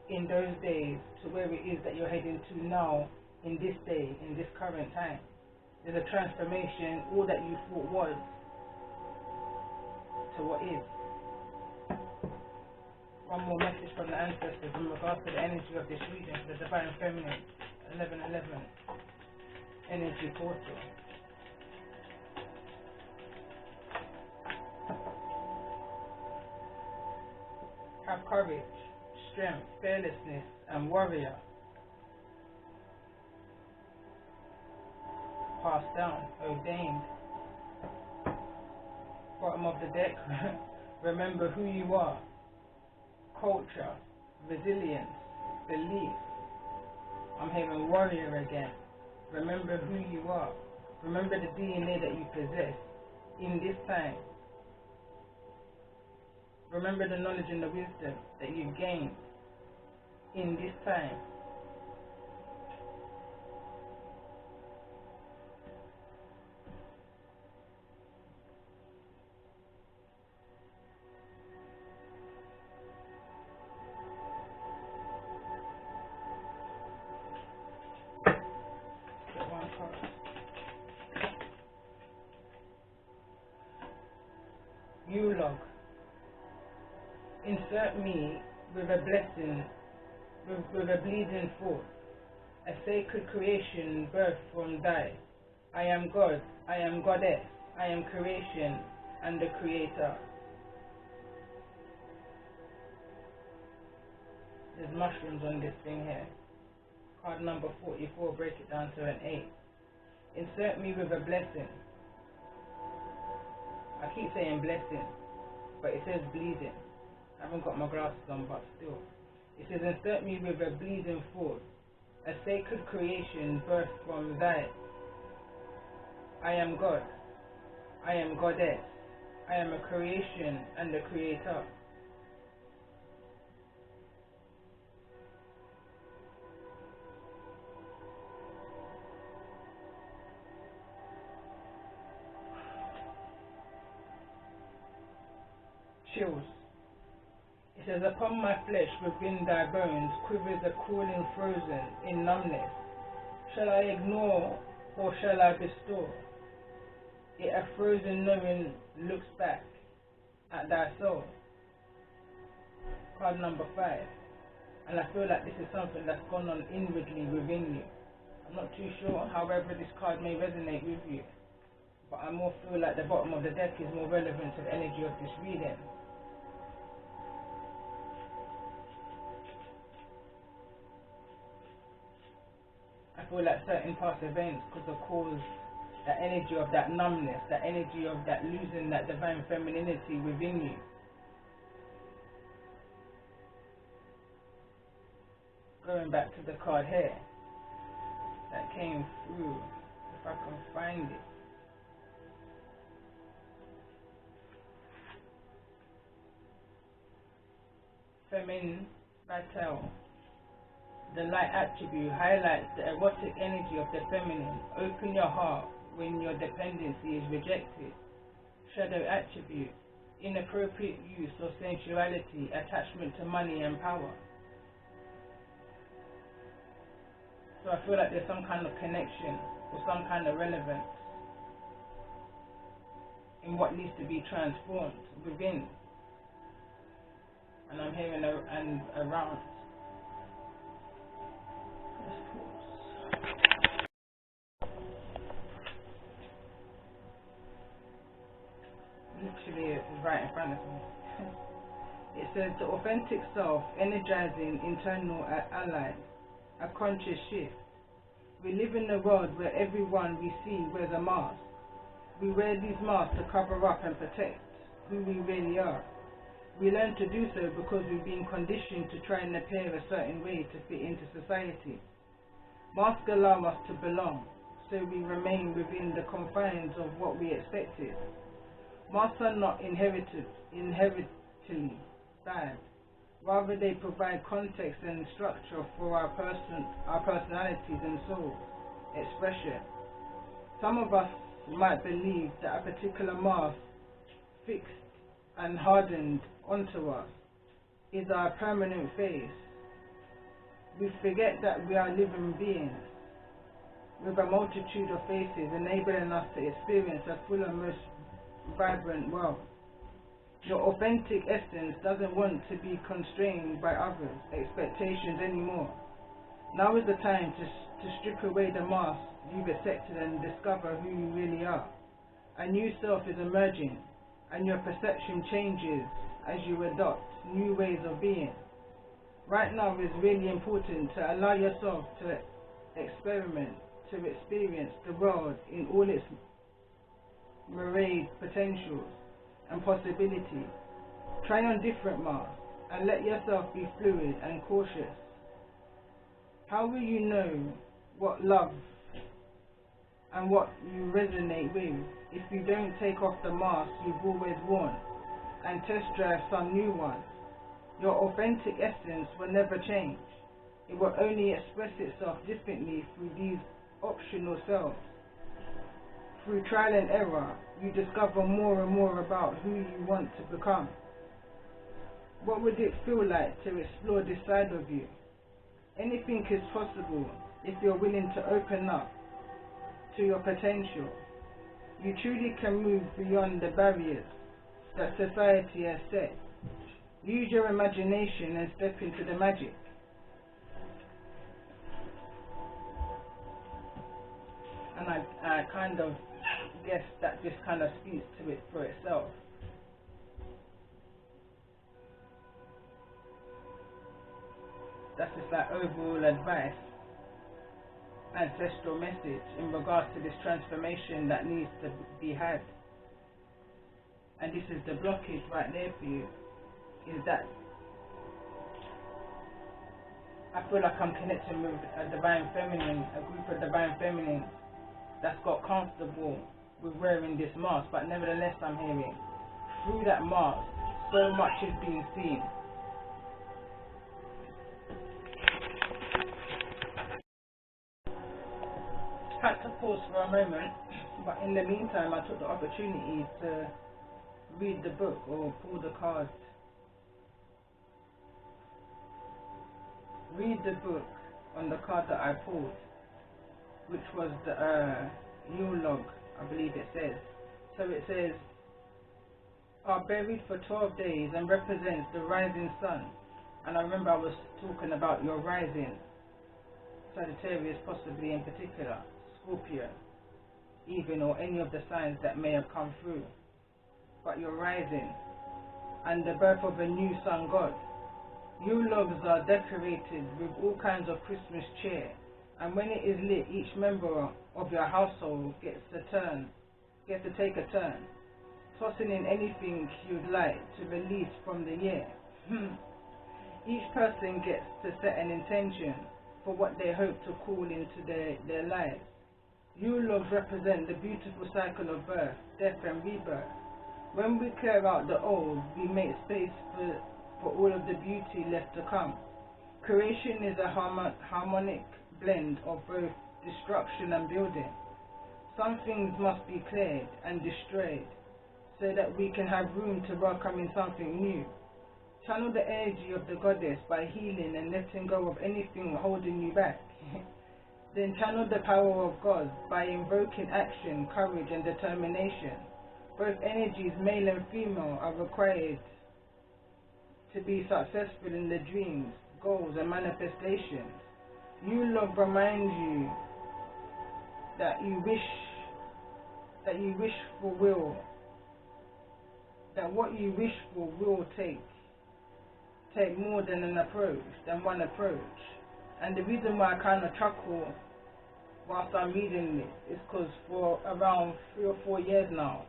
in those days, to where it is that you're heading to now, in this day, in this current time. There's a transformation, all that you thought was, to what is. One more message from the ancestors in regards to the energy of this reading, the divine feminine, 1111, energy portal. Have courage, strength, fearlessness, and warrior. Passed down, ordained. Bottom of the deck, remember who you are. Culture, resilience, belief. I'm hearing warrior again. Remember who you are. Remember the DNA that you possess in this time. Remember the knowledge and the wisdom that you've gained in this time. Get one card. You log. Insert me with a blessing, with a bleeding forth, a sacred creation birthed from thy. I am God, I am Goddess, I am creation and the creator. There's mushrooms on this thing here. Card number 44, break it down to an 8. Insert me with a blessing. I keep saying blessing, but it says bleeding. I haven't got my glasses on, but still. It says, insert me with a bleeding forth, a sacred creation birthed from thy. I am God, I am Goddess, I am a creation and the creator. Chills. It says, upon my flesh within thy bones quivers a cooling frozen in numbness. Shall I ignore or shall I bestow? It a frozen knowing looks back at thy soul. Card number 5. And I feel like this is something that's gone on inwardly within you. I'm not too sure, however this card may resonate with you, but I more feel like the bottom of the deck is more relevant to the energy of this reading. I feel like certain past events could have caused that energy of that numbness, that energy of that losing that divine femininity within you. Going back to the card here that came through, if I can find it. Feminine Vital. The light attribute highlights the erotic energy of the feminine. Open your heart when your dependency is rejected. Shadow attribute. Inappropriate use of sensuality, attachment to money and power. So I feel like there's some kind of connection or some kind of relevance in what needs to be transformed within. And I'm hearing around. Literally right in front of me. It says the authentic self, energizing internal ally, a conscious shift. We live in a world where everyone we see wears a mask. We wear these masks to cover up and protect who we really are. We learn to do so because we've been conditioned to try and appear a certain way to fit into society. Masks allow us to belong, so we remain within the confines of what we expected. Masks are not inherently bad. Rather, they provide context and structure for our personalities and soul expression. Some of us might believe that a particular mask fixed and hardened onto us is our permanent face. We forget that we are living beings with a multitude of faces, enabling us to experience a full and most vibrant world. Your authentic essence doesn't want to be constrained by others' expectations anymore. Now is the time to strip away the mask you've accepted and discover who you really are. A new self is emerging, and your perception changes as you adopt new ways of being. Right now is really important to allow yourself to experiment, to experience the world in all its myriad potentials and possibility. Try on different masks and let yourself be fluid and cautious. How will you know what love and what you resonate with if you don't take off the mask you've always worn and test drive some new ones. Your authentic essence will never change. It will only express itself differently through these optional selves. Through trial and error, you discover more and more about who you want to become. What would it feel like to explore this side of you? Anything is possible if you're willing to open up to your potential. You truly can move beyond the barriers that society has set. Use your imagination and step into the magic. And I kind of guess that just kind of speaks to it for itself. That's just like overall advice, ancestral message in regards to this transformation that needs to be had. And this is the blockage right there for you, is that I feel like I'm connecting with a divine feminine, a group of divine feminines that's got comfortable with wearing this mask, but nevertheless I'm hearing through that mask so much is being seen. Had to pause for a moment, but in the meantime I took the opportunity to read the book or pull the cards. Read the book on the card that I pulled, which was the Yule log, I believe it says. So it says, are buried for 12 days and represents the rising sun. And I remember I was talking about your rising, Sagittarius possibly in particular, Scorpio, even, or any of the signs that may have come through. But you're rising, and the birth of a new sun god. Yule logs are decorated with all kinds of Christmas cheer, and when it is lit, each member of your household gets to take a turn, tossing in anything you'd like to release from the year. Each person gets to set an intention for what they hope to call into their lives. Yule logs represent the beautiful cycle of birth, death and rebirth. When we clear out the old, we make space for all of the beauty left to come. Creation is a harmonic blend of both destruction and building. Some things must be cleared and destroyed so that we can have room to welcome in something new. Channel the energy of the goddess by healing and letting go of anything holding you back. Then channel the power of God by invoking action, courage and determination. Both energies, male and female, are required to be successful in the dreams, goals and manifestations. Yule log reminds you that you wish for will, that what you wish for will take more than one approach. And the reason why I kind of chuckle whilst I'm reading this is because for around 3 or 4 years now,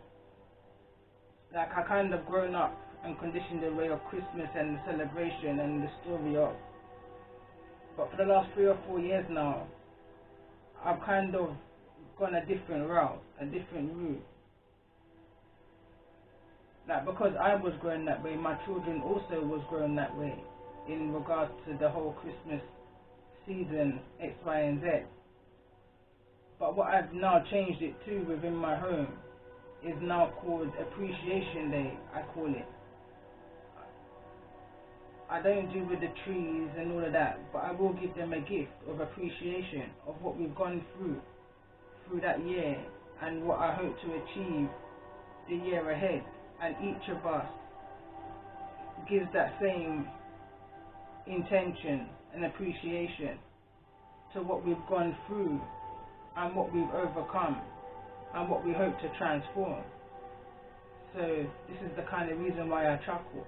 like I kind of grown up and conditioned the way of Christmas and the celebration and the story of. But for the last 3 or 4 years now, I've kind of gone a different route, a different route. Like because I was growing that way, my children also was growing that way in regards to the whole Christmas season, X, Y and Z. But what I've now changed it to within my home is now called Appreciation Day, I call it. I don't do with the trees and all of that, but I will give them a gift of appreciation of what we've gone through that year and what I hope to achieve the year ahead. And each of us gives that same intention and appreciation to what we've gone through and what we've overcome and what we hope to transform. So this is the kind of reason why I chuckle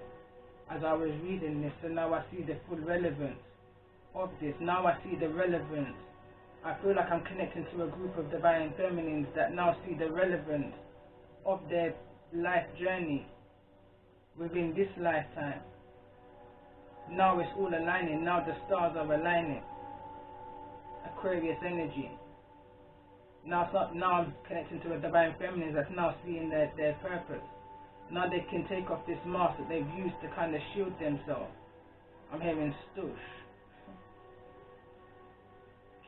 as I was reading this, and now I see the full relevance of this. Now I see the relevance. I feel like I'm connecting to a group of divine feminines that now see the relevance of their life journey within this lifetime. Now it's all aligning. Now the stars are aligning. Aquarius energy. Now I'm connecting to a divine feminine that's now seeing their purpose. Now they can take off this mask that they've used to kind of shield themselves. I'm hearing stoosh.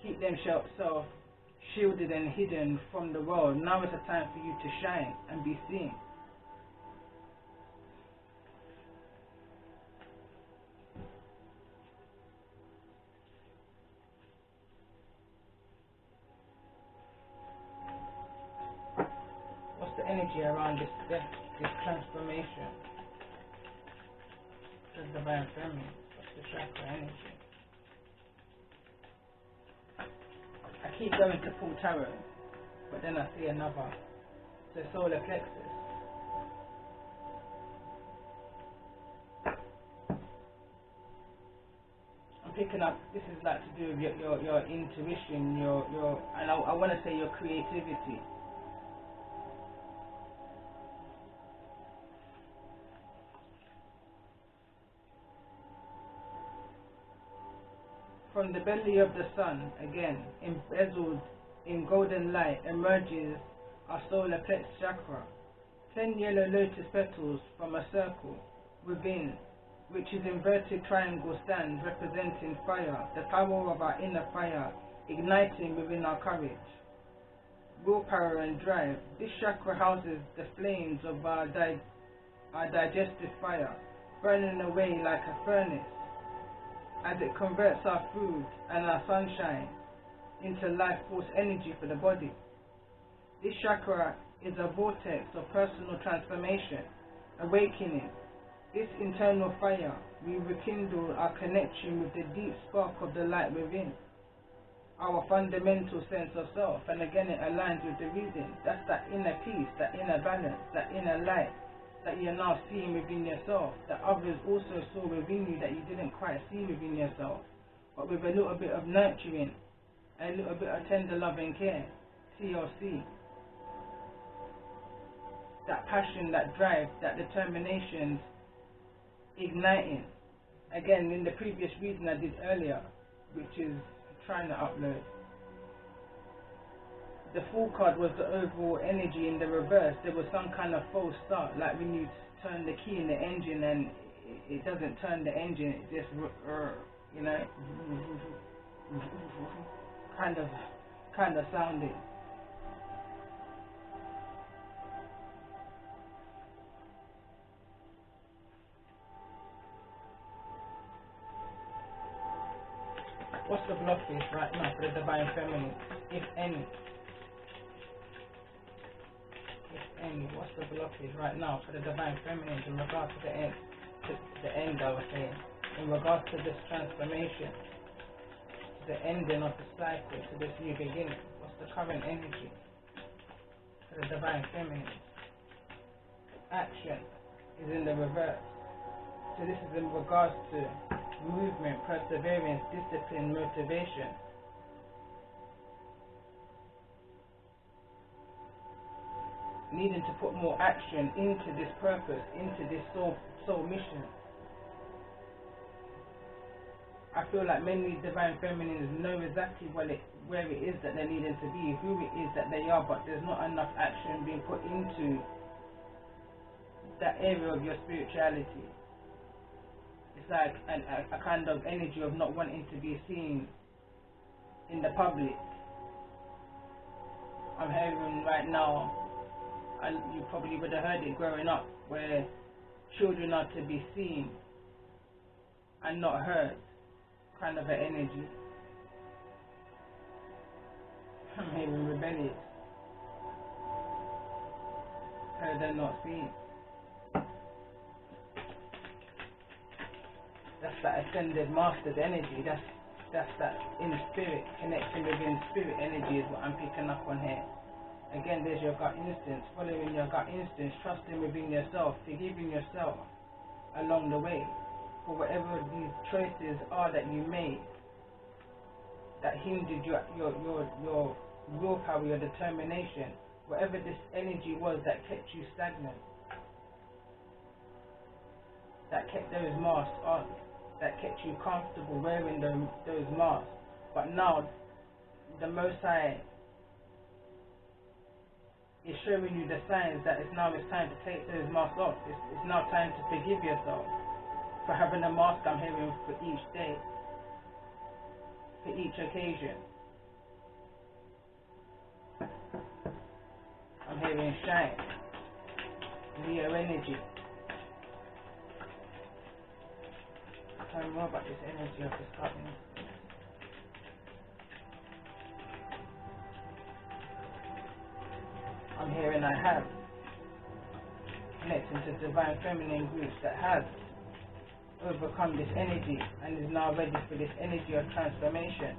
Keep themselves shielded and hidden from the world. Now is the time for you to shine and be seen. What's the energy around this transformation? The divine feminine. What's the chakra energy? I keep going to full tarot, but then I see another. So solar plexus. I'm picking up. This is like to do with your intuition, and I want to say your creativity. From the belly of the sun, again, embezzled in golden light, emerges our solar plexus chakra. 10 yellow lotus petals from a circle within, which is inverted triangle stand representing fire, the power of our inner fire, igniting within our courage, willpower and drive. This chakra houses the flames of our digestive fire, burning away like a furnace, as it converts our food and our sunshine into life force energy for the body. This chakra is a vortex of personal transformation, awakening. This internal fire, we rekindle our connection with the deep spark of the light within, our fundamental sense of self, and again it aligns with the reading. That's that inner peace, that inner balance, that inner light that you're now seeing within yourself, that others also saw within you that you didn't quite see within yourself, but with a little bit of nurturing, a little bit of tender love and care, TLC. That passion, that drive, that determination igniting. Again, in the previous reading I did earlier, which is trying to upload, the Fool card was the overall energy. In the reverse, there was some kind of false start, like when you turn the key in the engine and it doesn't turn the engine, it just, you know, kind of sounding. What's the blockage right now for the divine feminine, if any? What's the blockage right now for the divine feminine in regards to the end, I was saying, in regards to this transformation, to the ending of the cycle, to this new beginning? What's the current energy for the divine feminine? Action is in the reverse. So this is in regards to movement, perseverance, discipline, motivation. Needing to put more action into this purpose, into this soul mission. I feel like many divine feminines know exactly where it is that they're needing to be, who it is that they are, but there's not enough action being put into that area of your spirituality. It's like a kind of energy of not wanting to be seen in the public. I'm hearing right now, and you probably would have heard it growing up, where children are to be seen and not heard, kind of an energy. I'm hearing rebellious, heard and not seen. That's that ascended master's energy. That's that in spirit, connection within spirit energy is what I'm picking up on here. Again, there's your gut instincts, following your gut instincts, trusting within yourself, forgiving yourself along the way for whatever these choices are that you made that hindered your willpower, your determination, whatever this energy was that kept you stagnant, that kept those masks on, that kept you comfortable wearing those masks. But now the Most High It's showing you the signs that it's time to take those masks off. It's now time to forgive yourself for having a mask, I'm hearing, for each day, for each occasion. I'm hearing shine, Leo energy. Tell me more about this energy of this partner. I'm hearing I have connecting to divine feminine groups that have overcome this energy and is now ready for this energy of transformation.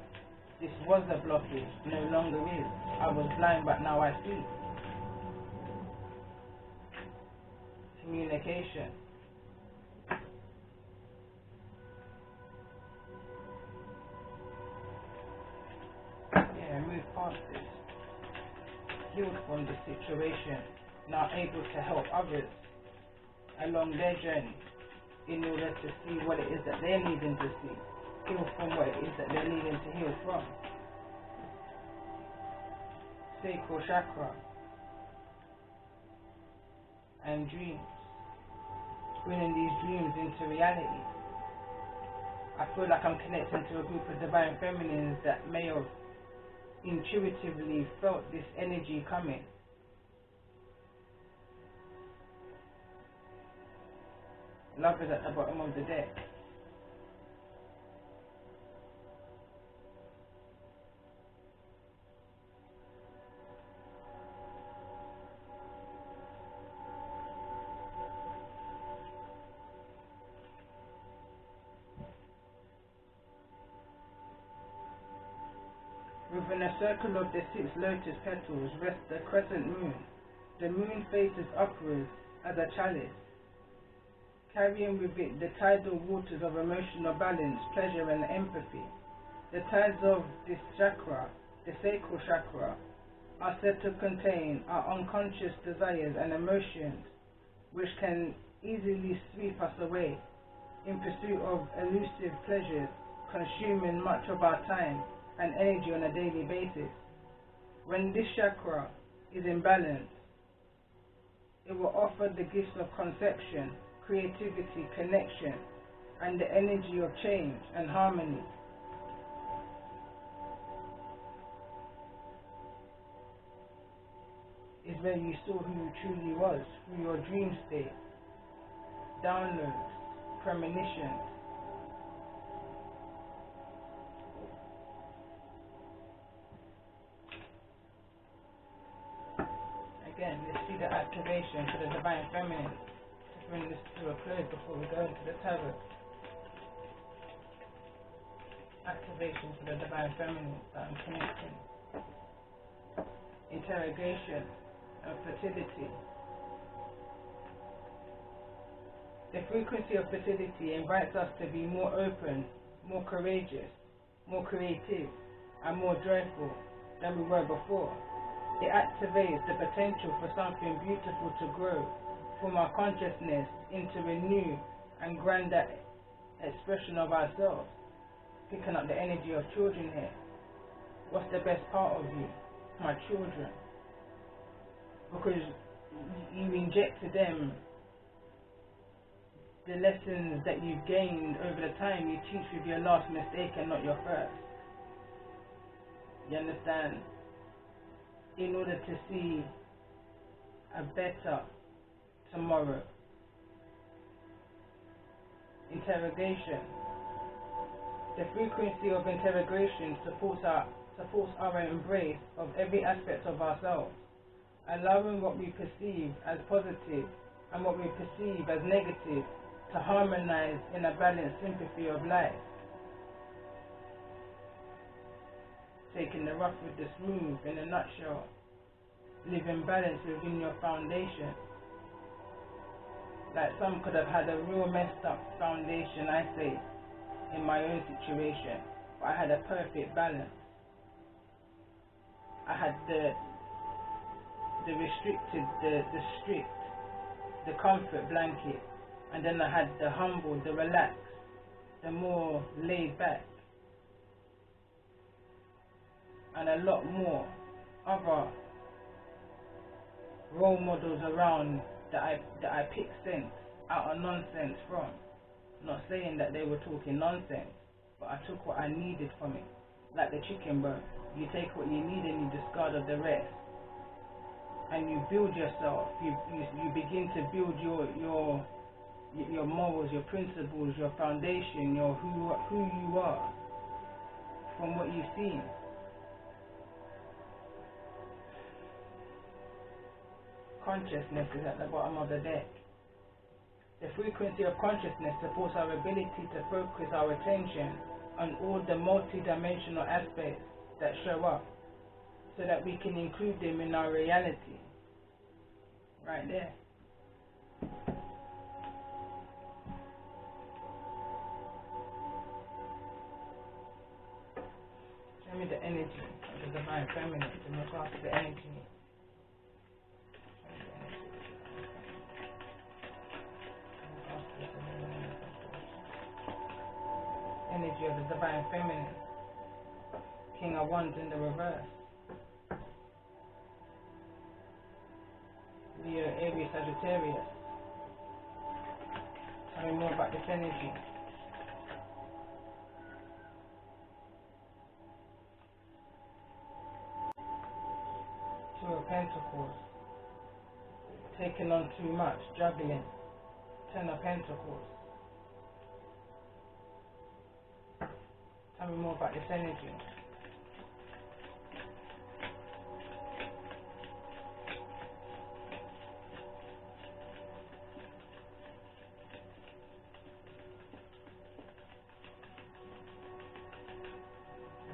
This was a blockage, no longer is. I was blind, but now I see. Communication. Yeah, move past this. Healed from this situation, now able to help others along their journey in order to see what it is that they're needing to see. Heal from what it is that they're needing to heal from. Sacral chakra and dreams. Bringing these dreams into reality. I feel like I'm connecting to a group of divine feminines that may have intuitively felt this energy coming. Love is at the bottom of the deck. Within a circle of the 6 lotus petals rests the crescent moon. The moon faces upwards as a chalice, carrying with it the tidal waters of emotional balance, pleasure and empathy. The tides of this chakra, the sacral chakra, are said to contain our unconscious desires and emotions, which can easily sweep us away in pursuit of elusive pleasures, consuming much of our time and energy on a daily basis. When this chakra is in balance, it will offer the gifts of conception, creativity, connection, and the energy of change and harmony. Is where you saw who you truly was through your dream state, downloads, premonitions. Again, let's see the activation for the divine feminine to bring this to a close before we go into the tarot. Activation for the divine feminine that I'm connecting. Interrogation and fertility. The frequency of fertility invites us to be more open, more courageous, more creative, and more joyful than we were before. It activates the potential for something beautiful to grow from our consciousness into a new and grander expression of ourselves. Picking up the energy of children here. What's the best part of you? My children. Because you inject to them the lessons that you've gained over the time. You teach with your last mistake and not your first. You understand? In order to see a better tomorrow. Interrogation. The frequency of interrogation supports our embrace of every aspect of ourselves, allowing what we perceive as positive and what we perceive as negative to harmonize in a balanced sympathy of life. Taking the rough with the smooth in a nutshell. Live in balance within your foundation. Like some could have had a real messed up foundation, I say, in my own situation. But I had a perfect balance. I had the restricted, the strict, the comfort blanket. And then I had the humble, the relaxed, the more laid back. And a lot more other role models around that I pick sense out of nonsense from. Not saying that they were talking nonsense, but I took what I needed from it. Like the chicken, bro. You take what you need and you discard of the rest. And you build yourself. You begin to build your morals, your principles, your foundation, your who you are from what you've seen. Consciousness is at the bottom of the deck. The frequency of consciousness supports our ability to focus our attention on all the multi-dimensional aspects that show up, so that we can include them in our reality. Right there. Show me the energy of the divine feminine in regards to the energy. Energy of the divine feminine. King of Wands in the reverse. Leo, Aries, Sagittarius. Tell me more about this energy. Two of Pentacles. Taking on too much, juggling. Ten of Pentacles. Tell me more about this energy.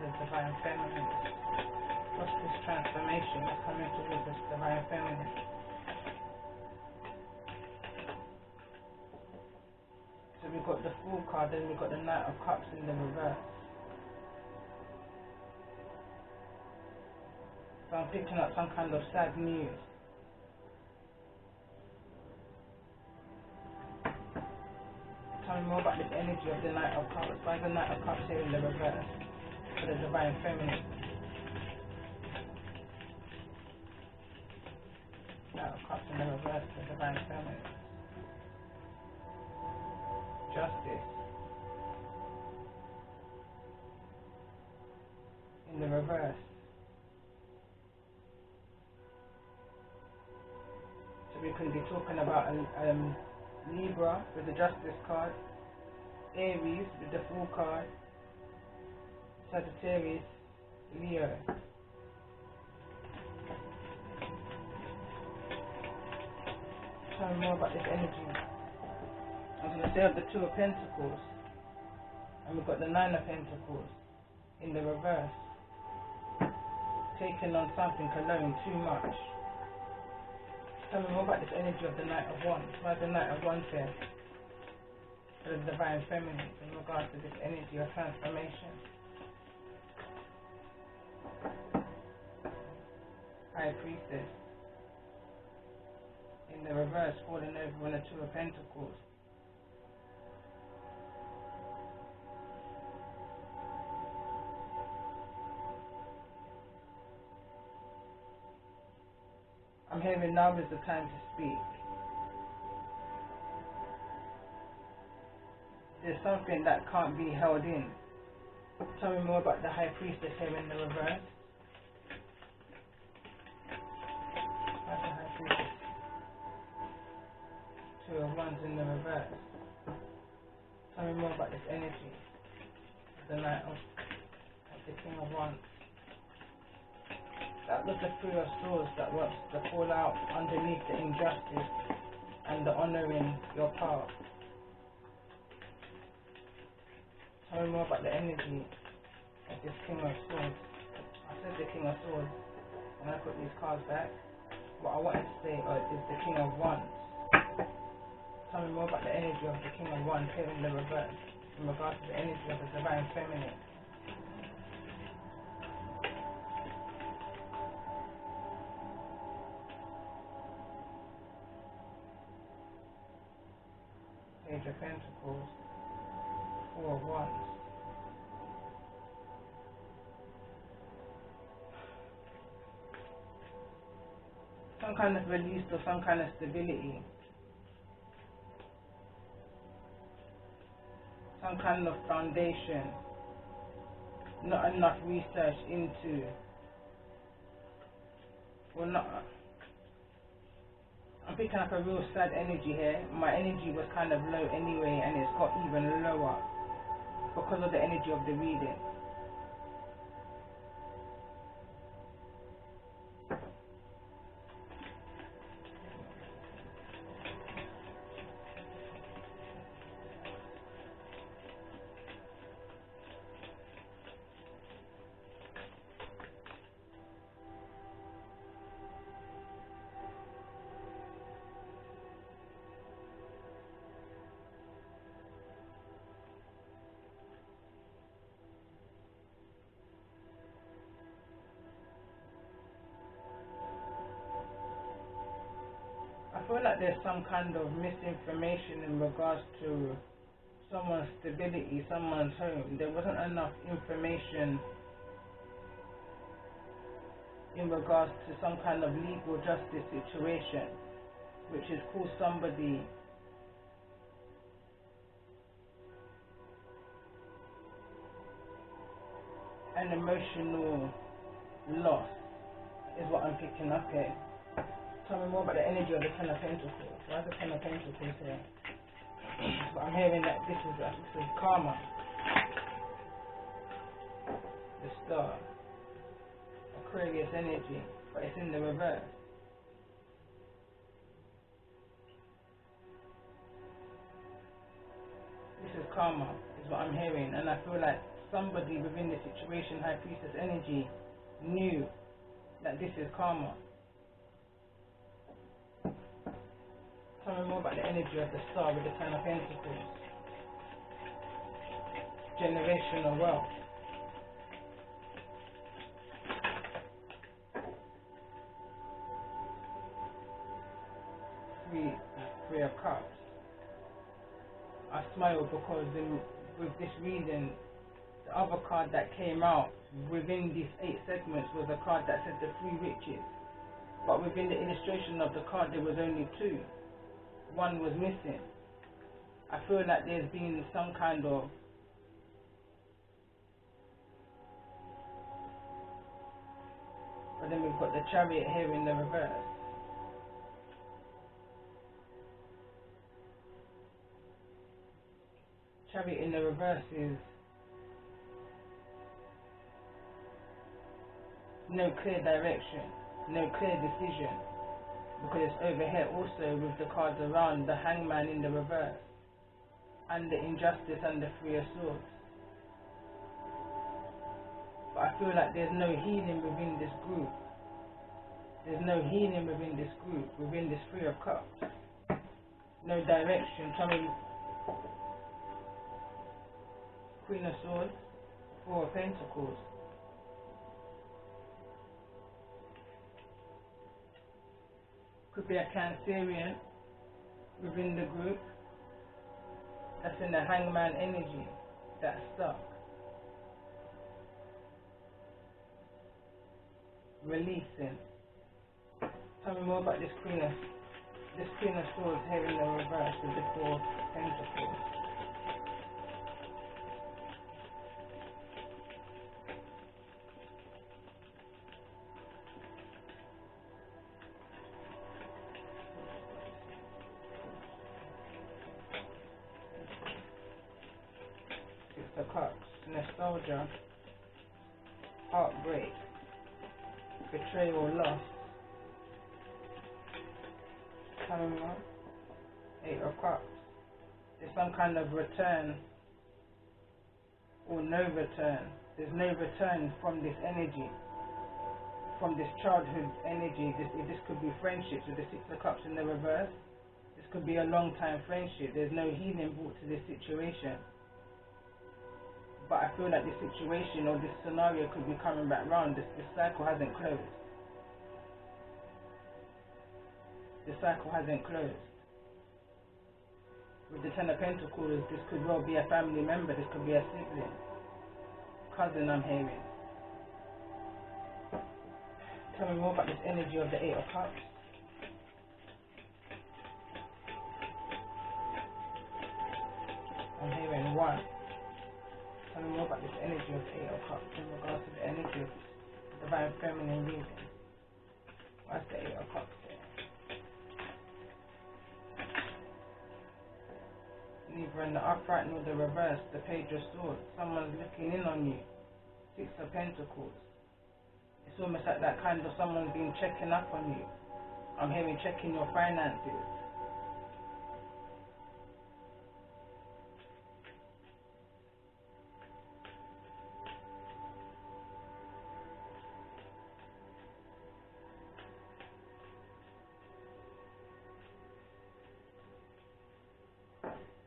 The divine feminine. What's this transformation that's coming towards this divine feminine? So we've got the Fool card, then we've got the Knight of Cups in the reverse. So I'm picking up some kind of sad news. Tell me more about this energy of the Knight of Cups. Why is the Knight of Cups here in the reverse for the divine feminine? Knight of Cups in the reverse for the divine feminine. Justice in the reverse. So we could be talking about Libra with the Justice card, Aries with the Fool card, Sagittarius, Leo. Tell me more about this energy. I'm going to say of the Two of Pentacles, and we've got the Nine of Pentacles in the reverse. Taking on something alone too much. Tell me more about this energy of the Knight of Wands. Why is the Knight of Wands here? For the divine feminine in regards to this energy of transformation. High Priestess in the reverse, falling over on the Two of Pentacles. I'm hearing now is the time to speak. There's something that can't be held in. Tell me more about the High Priestess here in the reverse. That's the High Priestess. Two of Wands in the reverse. Tell me more about this energy. The Knight of the King of Wands. That was the Three of Swords that wants to fall out underneath the injustice and the honouring your power. Tell me more about the energy of this King of Swords. I said the King of Swords, and I put these cards back. What I wanted to say is the King of Wands. Tell me more about the energy of the King of Wands here in the reverse, in regards to the energy of the divine feminine. Page of Pentacles, Four of Wands. some kind of release or some kind of stability, some kind of foundation, not enough research into, well, not, I'm picking up a real sad energy here. My energy was kind of low anyway, and it's got even lower because of the energy of the reading. I feel like there's some kind of misinformation in regards to someone's stability, someone's home. There wasn't enough information in regards to some kind of legal justice situation, which has caused somebody an emotional loss, is what I'm picking up here. Tell me more about the energy of the Ten of Pentacles. Why is the Ten of Pentacles here? But I'm hearing that this is karma. The Star. Aquarius energy. But it's in the reverse. This is karma, is what I'm hearing. And I feel like somebody within the situation, High Priestess energy, knew that this is karma. Tell me more about the energy of the Star with the Ten of Pentacles. Generational wealth. Three of Cups. I smile because with this reading, the other card that came out within these 8 segments was a card that said the 3 riches. But within the illustration of the card, there was only 2. One was missing. I feel like there's been some kind of but then we've got the Chariot here in the reverse. Chariot in the reverse is no clear direction, no clear decision. Because it's over here also with the cards around, the Hangman in the reverse, and the Injustice and the 3 of Swords. But I feel like there's no healing within this group. There's no healing within this group, within this 3 of Cups. No direction. Coming Queen of Swords, 4 of Pentacles. Could be a Cancerian within the group that's in the Hangman energy, that's stuck. Releasing. Tell me more about this Queen of Swords here in the reverse with the 4 of Pentacles. The Cups, nostalgia, heartbreak, betrayal, loss. Coming on, 8 of Cups. There's some kind of return or no return. There's no return from this energy, from this childhood energy. This could be friendships with the 6 of Cups in the reverse. This could be a long time friendship. There's no healing brought to this situation. But I feel like this situation or this scenario could be coming back round. This cycle hasn't closed. The cycle hasn't closed. With the 10 of Pentacles, this could well be a family member. This could be a sibling, cousin. I'm hearing. Tell me more about this energy of the 8 of Cups. energy of the Eight of Cups in regards to the energy of the divine feminine reading. What's the Eight of Cups there? Neither in the upright nor the reverse, the Page of Swords. Someone's looking in on you. Six of Pentacles. It's almost like that kind of someone's been checking up on you. I'm hearing checking your finances.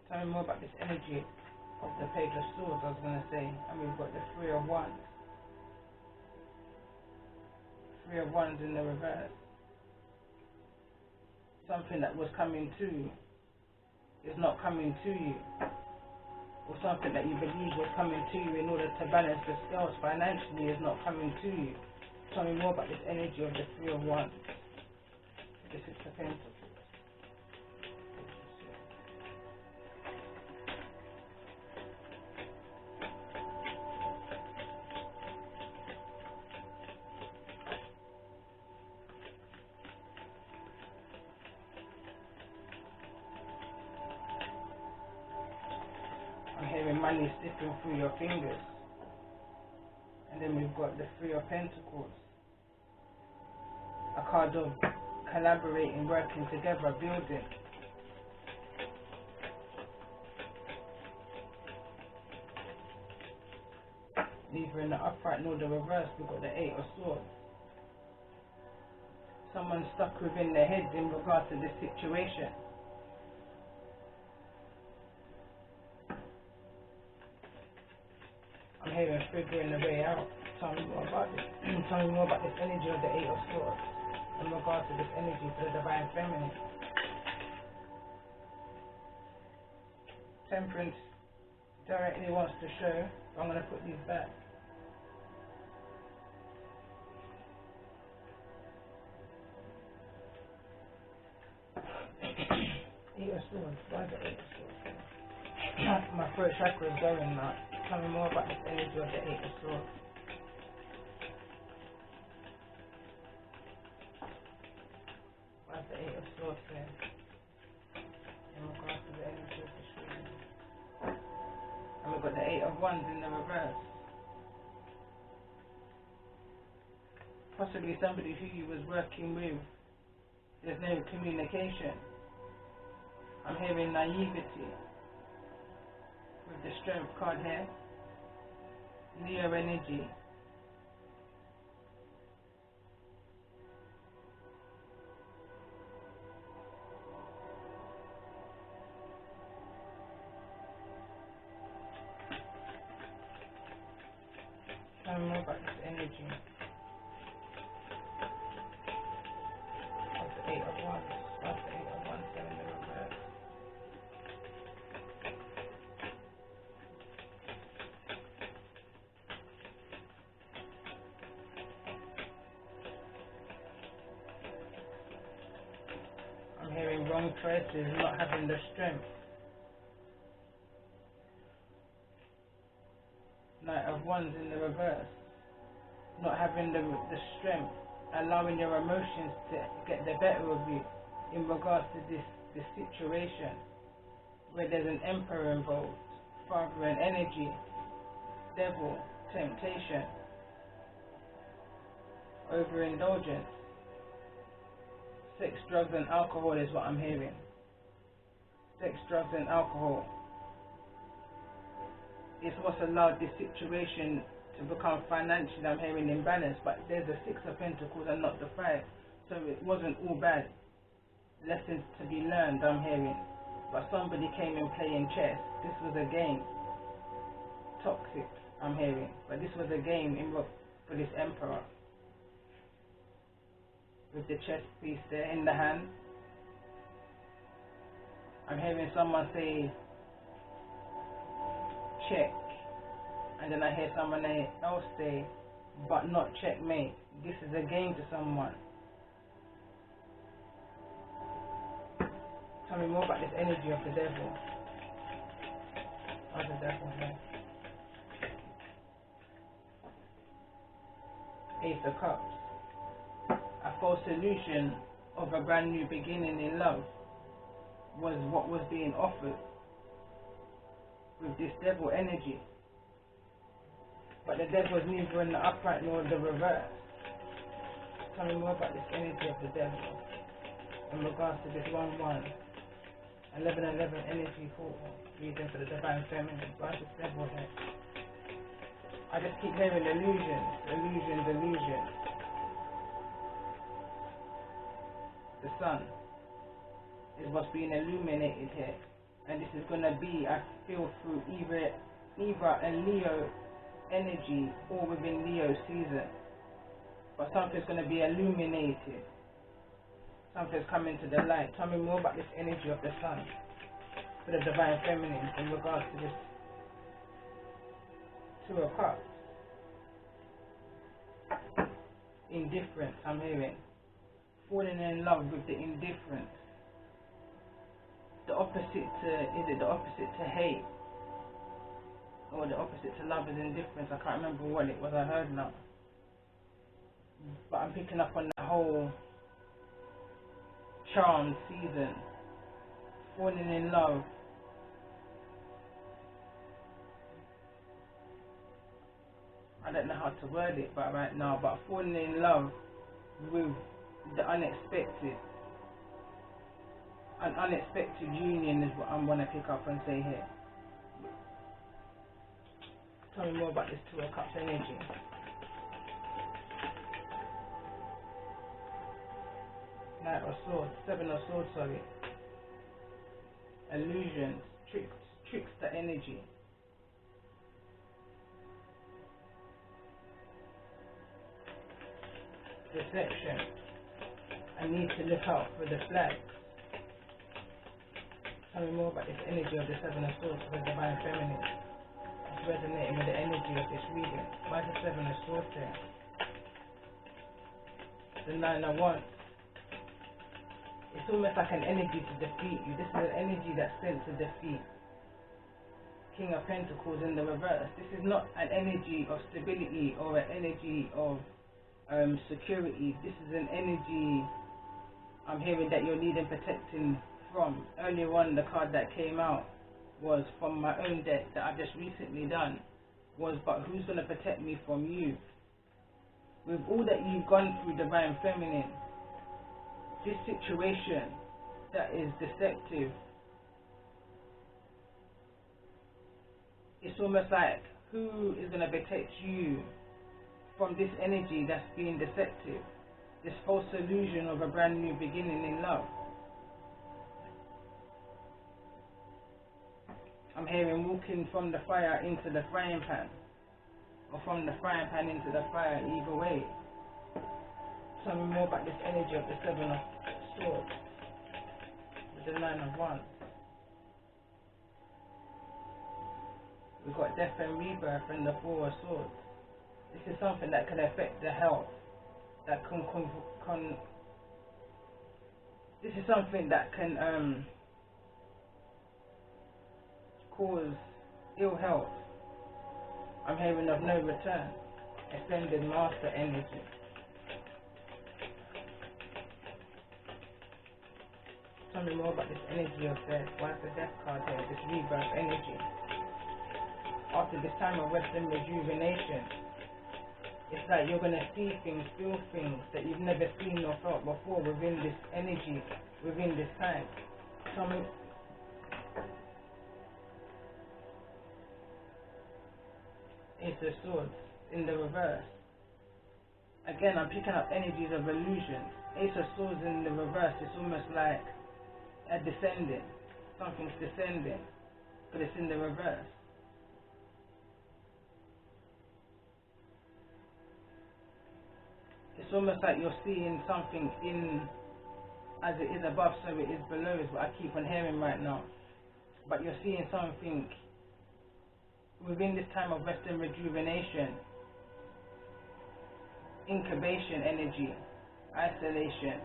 Tell me more about this energy of the Page of Swords, I was going to say. And we've got the Three of Wands. Three of Wands in the reverse. Something that was coming to you is not coming to you. Or something that you believe was coming to you in order to balance the scales financially is not coming to you. Tell me more about this energy of the Three of Wands. The Six of Pentacles. I'm hearing money slipping through your fingers. And then we've got the Three of Pentacles. A card of collaborating, working together, building. Neither in the upright nor the reverse, we've got the Eight of Swords. Someone's stuck within their head in regards to this situation. I'm hearing figuring the way out. Tell me more about this. Tell me more about this energy of the Eight of Swords in regards to this energy for the divine feminine. Temperance directly wants to show. I'm going to put these back. Eight of Swords. Why the Eight of Swords? My throat chakra is going now. Tell me more about this energy of the Eight of Swords. What's the Eight of Swords there? In regards to the energy of the Sword. And we've got the Eight of Wands in the reverse. Possibly somebody who you was working with. There's no communication. I'm hearing naivety. With the Strength card here. Leo energy. Tell me more about this energy. What's the Eight of Wands? What's the Eight of Wands there in the reverse? I'm hearing wrong choices, not having the strength. Knight of Wands in the reverse. Not having the strength, allowing your emotions to get the better of you in regards to this situation where there's an Emperor involved, Father and energy, Devil, temptation, overindulgence, sex, drugs and alcohol is what I'm hearing. Sex, drugs and alcohol. It's what's allowed this situation to become financially, I'm hearing, imbalanced, but there's the Six of Pentacles and not the Five, so it wasn't all bad. Lessons to be learned, I'm hearing, but somebody came in playing chess. This was a game. Toxic, I'm hearing, but this was a game for this Emperor. With the chess piece there in the hand, I'm hearing someone say check, and then I hear someone else say but not checkmate. This is a game to someone. Tell me more about this energy of the Devil. How's the Devil here? Ace of Cups. A false illusion of a brand new beginning in love was what was being offered with this devil energy. But the devil was neither in the upright nor the reverse. Tell me more about this energy of the devil in regards to this 1-1, 11-11 energy portal, reading for the divine feminine. Why is this devil here? I just keep hearing illusions, illusions, illusions. The sun is what's being illuminated here, and this is going to be, I feel, through either a Leo energy or within Leo season, but something's going to be illuminated, something's coming to the light. Tell me more about this energy of the sun for the divine feminine in regards to this 2 of Cups. Indifference, I'm hearing. Falling in love with the indifference. The opposite to, is it the opposite to hate? Or the opposite to love is indifference? I can't remember what it was I heard now. But I'm picking up on the whole charm season. Falling in love. I don't know how to word it right now, but falling in love with the unexpected. An unexpected union is what I'm going to pick up and say here. Tell me more about this 2 of Cups energy. Knight of Swords, 7 of Swords, sorry. Illusions, trickster energy. Deception. I need to look out for the flags. Tell me more about this energy of the 7 of Swords for the divine feminine. It's resonating with the energy of this reading. Why is the 7 of Swords here? The 9 of Wands. It's almost like an energy to defeat you. This is an energy that's sent to defeat. King of Pentacles in the reverse. This is not an energy of stability or an energy of security. This is an energy I'm hearing that you're needing protecting from. Earlier on, the card that came out was from my own deck that I've just recently done, was but who's going to protect me from you? With all that you've gone through, divine feminine, this situation that is deceptive, it's almost like who is going to protect you from this energy that's being deceptive, this false illusion of a brand new beginning in love. I'm hearing walking from the fire into the frying pan, or from the frying pan into the fire, either way. Tell me more about this energy of the 7 of Swords with the 9 of Wands. We've got death and rebirth and the 4 of Swords. This is something that can affect the health, that this is something that can cause ill health. I'm hearing of no return. Extended master energy. Tell me more about this energy of death. Why is the death card here? This rebirth energy. After this time of rest and rejuvenation, it's like you're going to see things, feel things that you've never seen or felt before within this energy, within this time. Tell me. Ace of Swords in the reverse. Again, I'm picking up energies of illusion. Ace of Swords in the reverse, it's almost like a descending. Something's descending, but it's in the reverse. It's almost like you're seeing something in, as it is above, so it is below, is what I keep on hearing right now. But you're seeing something within this time of rest and rejuvenation, incubation energy, isolation.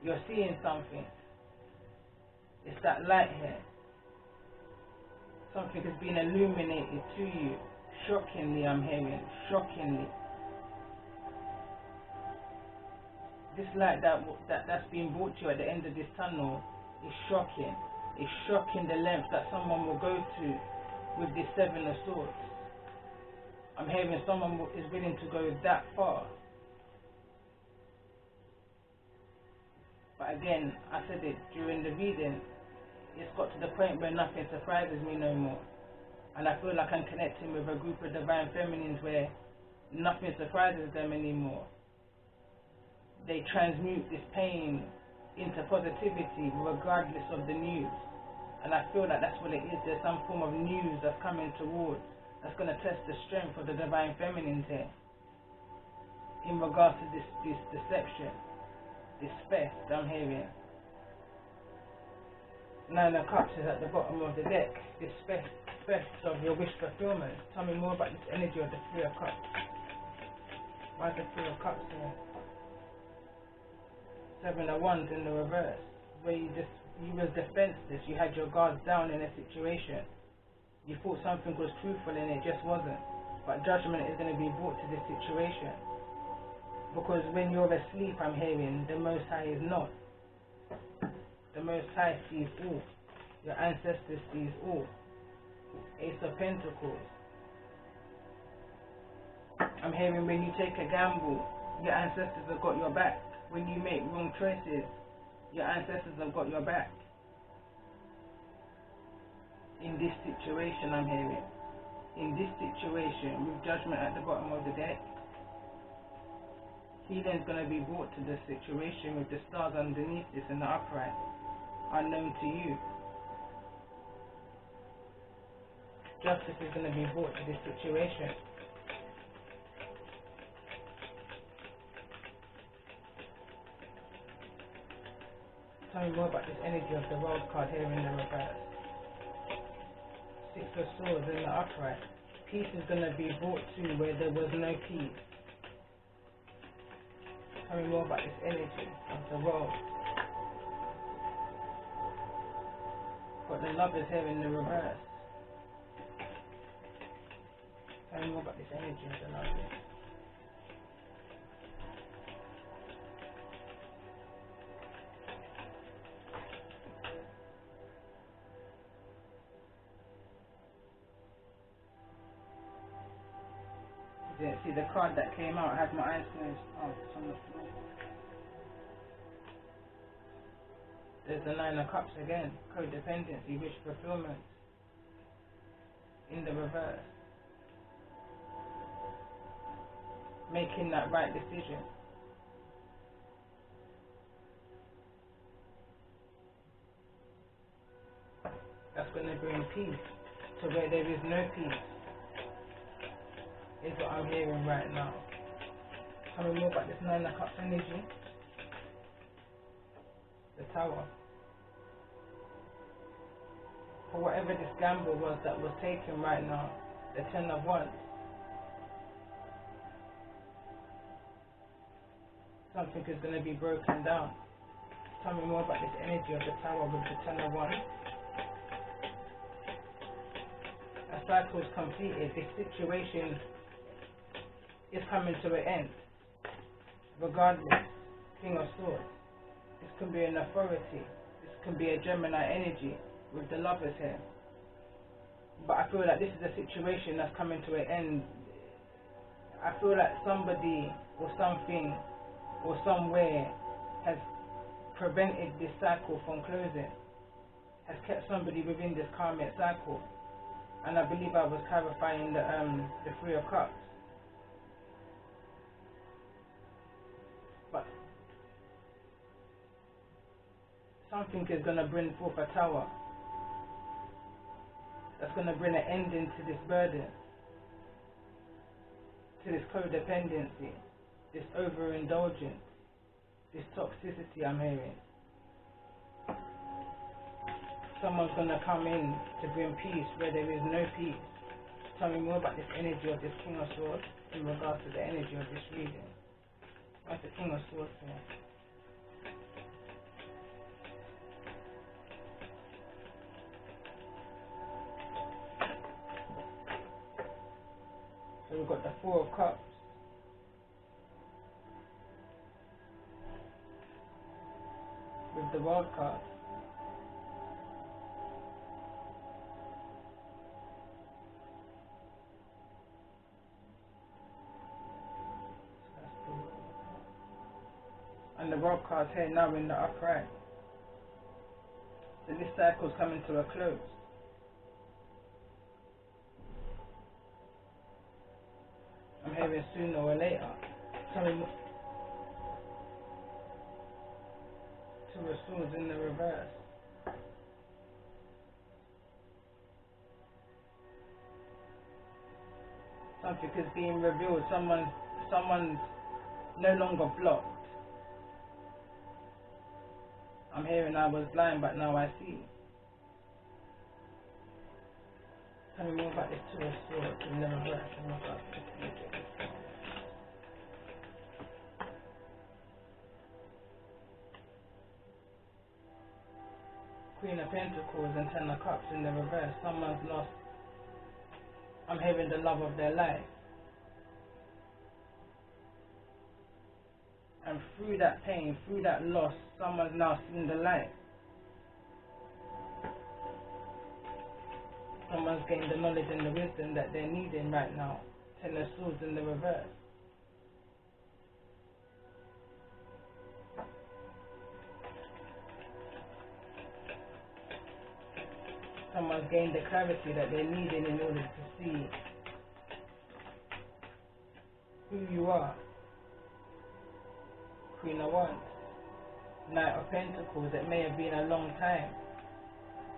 You're seeing something. It's that light here. Something is being illuminated to you. Shockingly, I'm hearing. Shockingly. This light that's being brought to you at the end of this tunnel is shocking. It's shocking the length that someone will go to with this Seven of Swords. I'm hearing someone is willing to go that far. But again, I said it during the reading, it's got to the point where nothing surprises me no more. And I feel like I'm connecting with a group of divine feminines where nothing surprises them anymore. They transmute this pain into positivity regardless of the news. And I feel that that's what it is. There's some form of news that's coming towards that's going to test the strength of the divine feminines here in regards to this deception, this spec that I'm hearing. Nine of Cups is at the bottom of the deck. This spec of your wish fulfillment. Tell me more about this energy of the Three of Cups. Why is the Three of Cups here? Seven of Wands in the reverse, where you was defenseless. You had your guards down in a situation. You thought something was truthful and it just wasn't. But judgment is going to be brought to this situation. Because when you're asleep, I'm hearing, the Most High is not. The Most High sees all. Your ancestors sees all. Ace of Pentacles. I'm hearing when you take a gamble, your ancestors have got your back. When you make wrong choices, your ancestors have got your back. In this situation, I'm hearing. In this situation, with judgment at the bottom of the deck, healing is going to be brought to this situation with the stars underneath this in the upright, unknown to you. Justice is going to be brought to this situation. Tell me more about this energy of the World card here in the reverse. Six of Swords in the upright. Peace is going to be brought to where there was no peace. Tell me more about this energy of the World. Got the Lovers here in the reverse. Tell me more about this energy of the Lovers. See the card that came out, I had my eyes closed. Oh, it's on the floor. There's the Nine of Cups again. Codependency, wish fulfillment. In the reverse. Making that right decision. That's going to bring peace to where there is no peace. Is what I'm hearing right now. Tell me more about this Nine of Cups energy. The Tower. For whatever this gamble was that was taken right now, the Ten of Wands. Something is going to be broken down. Tell me more about this energy of the Tower with the Ten of Wands. A cycle is completed. This situation is coming to an end. Regardless, King of Swords. This can be an authority. This can be a Gemini energy with the Lovers here. But I feel like this is a situation that's coming to an end. I feel like somebody or something or somewhere has prevented this cycle from closing. Has kept somebody within this karmic cycle. And I believe I was clarifying the Three of Cups. But something is going to bring forth a Tower that's going to bring an ending to this burden, to this codependency, this overindulgence, this toxicity I'm hearing. Someone's going to come in to bring peace where there is no peace. Tell me more about this energy of this King of Swords in regards to the energy of this reading. What's the King of Swords here? we've got the Four of Cups. With the World card. And the World card's here now in the upright. So this cycle's coming to a close. I'm hearing sooner or later. Coming to a swords in the reverse. Something is being revealed. Someone's no longer blocked. I'm hearing I was blind, but now I see. Tell me more about this Two of Swords in the reverse. Queen of Pentacles and Ten of Cups in the reverse. Someone's lost. I'm hearing the love of their life. And through that pain, through that loss, someone's now seen the light. Someone's gained the knowledge and the wisdom that they're needing right now. Ten of Swords in the reverse. Someone's gained the clarity that they're needing in order to see who you are. Queen of Wands. Knight of Pentacles. It may have been a long time.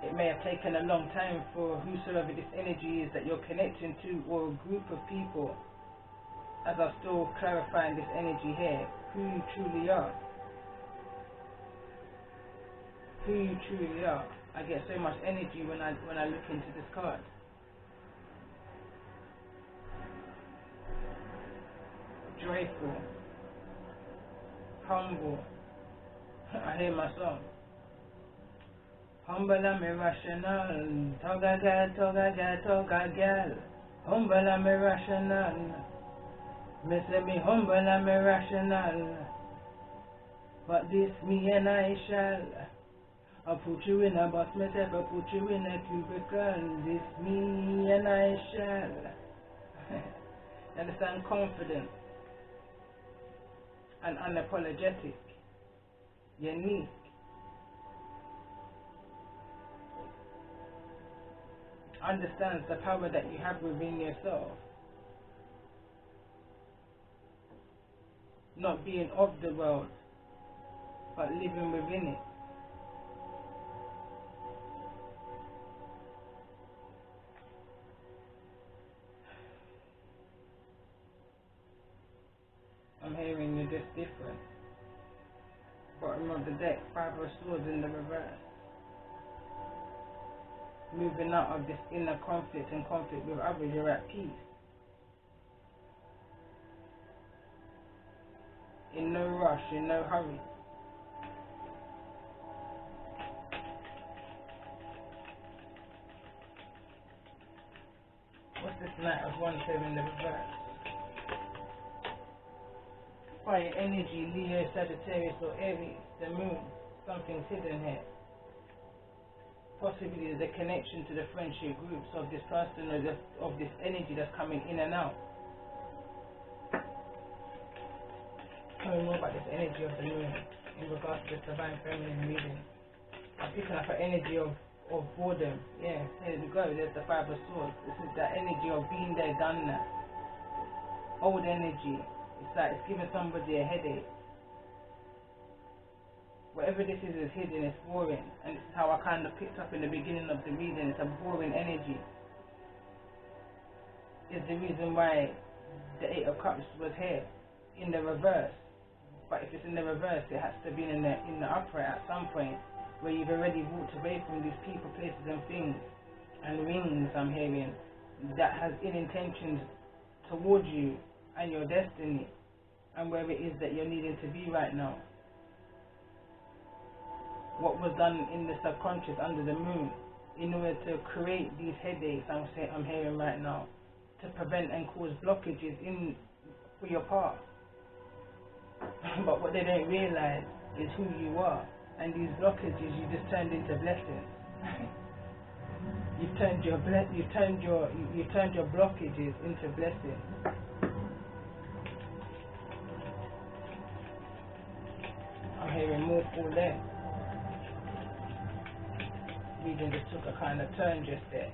It may have taken a long time for whosoever this energy is that you're connecting to, or a group of people, as I'm still clarifying this energy here, who you truly are. Who you truly are. I get so much energy when I look into this card. Joyful. Humble. I hear my song. Humble and irrational. Toga gal. Humble and irrational. Me say me humble and irrational. But this me and I shall. I put you in a box myself, I put you in a cubicle. This me and I shall. You understand? Confident and unapologetic. Unique. Understands the power that you have within yourself. Not being of the world, but living within it. I'm hearing you're just different. Bottom of the deck, Five of Swords in the reverse. Moving out of this inner conflict and conflict with others, you're at peace. In no rush, in no hurry. What's this Knight of Wands here in the reverse? Fire energy, Leo, Sagittarius or Aries, the moon, something's hidden here. Possibly there's a connection to the friendship groups of this person or of this energy that's coming in and out. Tell me more about this energy of the moon in regards to this divine feminine reading. I'm picking up an energy of boredom. Yeah, here we go, there's the Five of Swords. This is that energy of being there, done that. Old energy. It's like it's giving somebody a headache. Whatever this is hidden, it's boring. And this is how I kind of picked up in the beginning of the reading. It's a boring energy. It's the reason why the Eight of Cups was here in the reverse. But if it's in the reverse, it has to be in the upright at some point, where you've already walked away from these people, places and things and rings, I'm hearing, that has ill intentions towards you and your destiny and where it is that you're needing to be right now. What was done in the subconscious under the moon in order to create these headaches I'm hearing right now. to prevent and cause blockages in for your path. But what they don't realize is who you are, and these blockages you just turned into blessings. You've turned your blockages into blessings. I'm hearing more for them. Reading just took a kind of turn just there.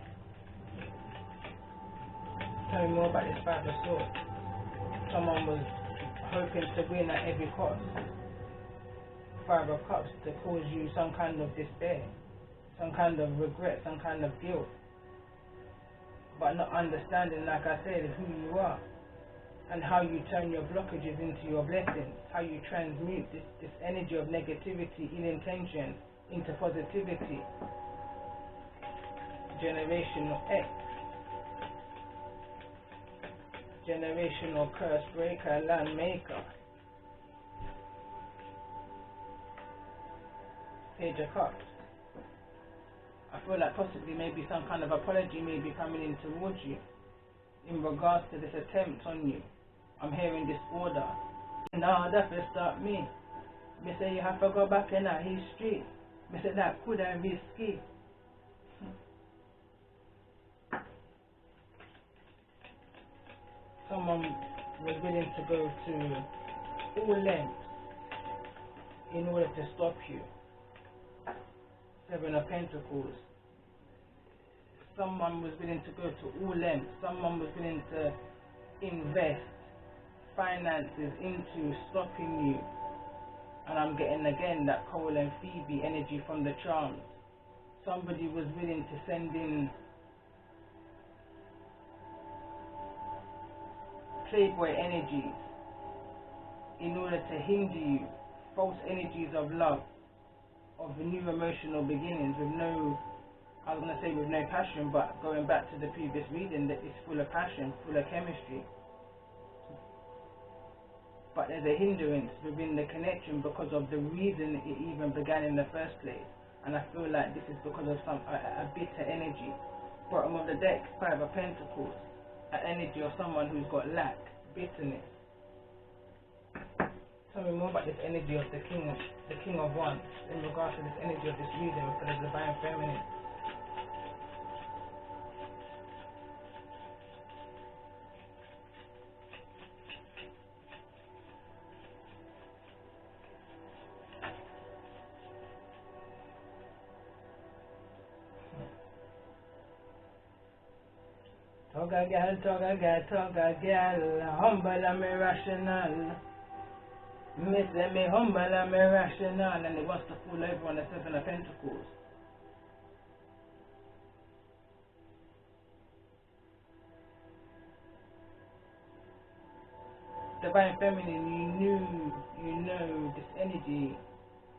Tell me more about this Five of Swords. Someone was hoping to win at every cost. Five of Cups to cause you some kind of despair, some kind of regret, some kind of guilt, but not understanding, like I said, who you are and how you turn your blockages into your blessings, how you transmute this energy of negativity, ill intention into positivity. Generational X, generational curse breaker, land maker. Page of Cups. I feel like possibly maybe some kind of apology may be coming in towards you in regards to this attempt on you. I'm hearing this order. Now that will stop me. Me say you have to go back in our history. Me say that could I risky. Someone was willing to go to all lengths in order to stop you. Seven of Pentacles. Someone was willing to go to all lengths. Someone was willing to invest finances into stopping you. And I'm getting again that Cole and Phoebe energy from the charms. Somebody was willing to send in playboy energies in order to hinder you. False energies of love, of new emotional beginnings with no, I was going to say with no passion, but going back to the previous reading, that it's full of passion, full of chemistry. But there's a hindrance within the connection because of the reason it even began in the first place. And I feel like this is because of a bitter energy. Bottom of the deck, Five of Pentacles, an energy of someone who's got lack, bitterness. Tell me more about this energy of the King of Wands in regards to this energy of this reading for the Divine Feminine. Toga girl, humble and me rational. Me say me humble and me rational, and it wants to fool over on the Seven of Pentacles. Divine Feminine, you know this energy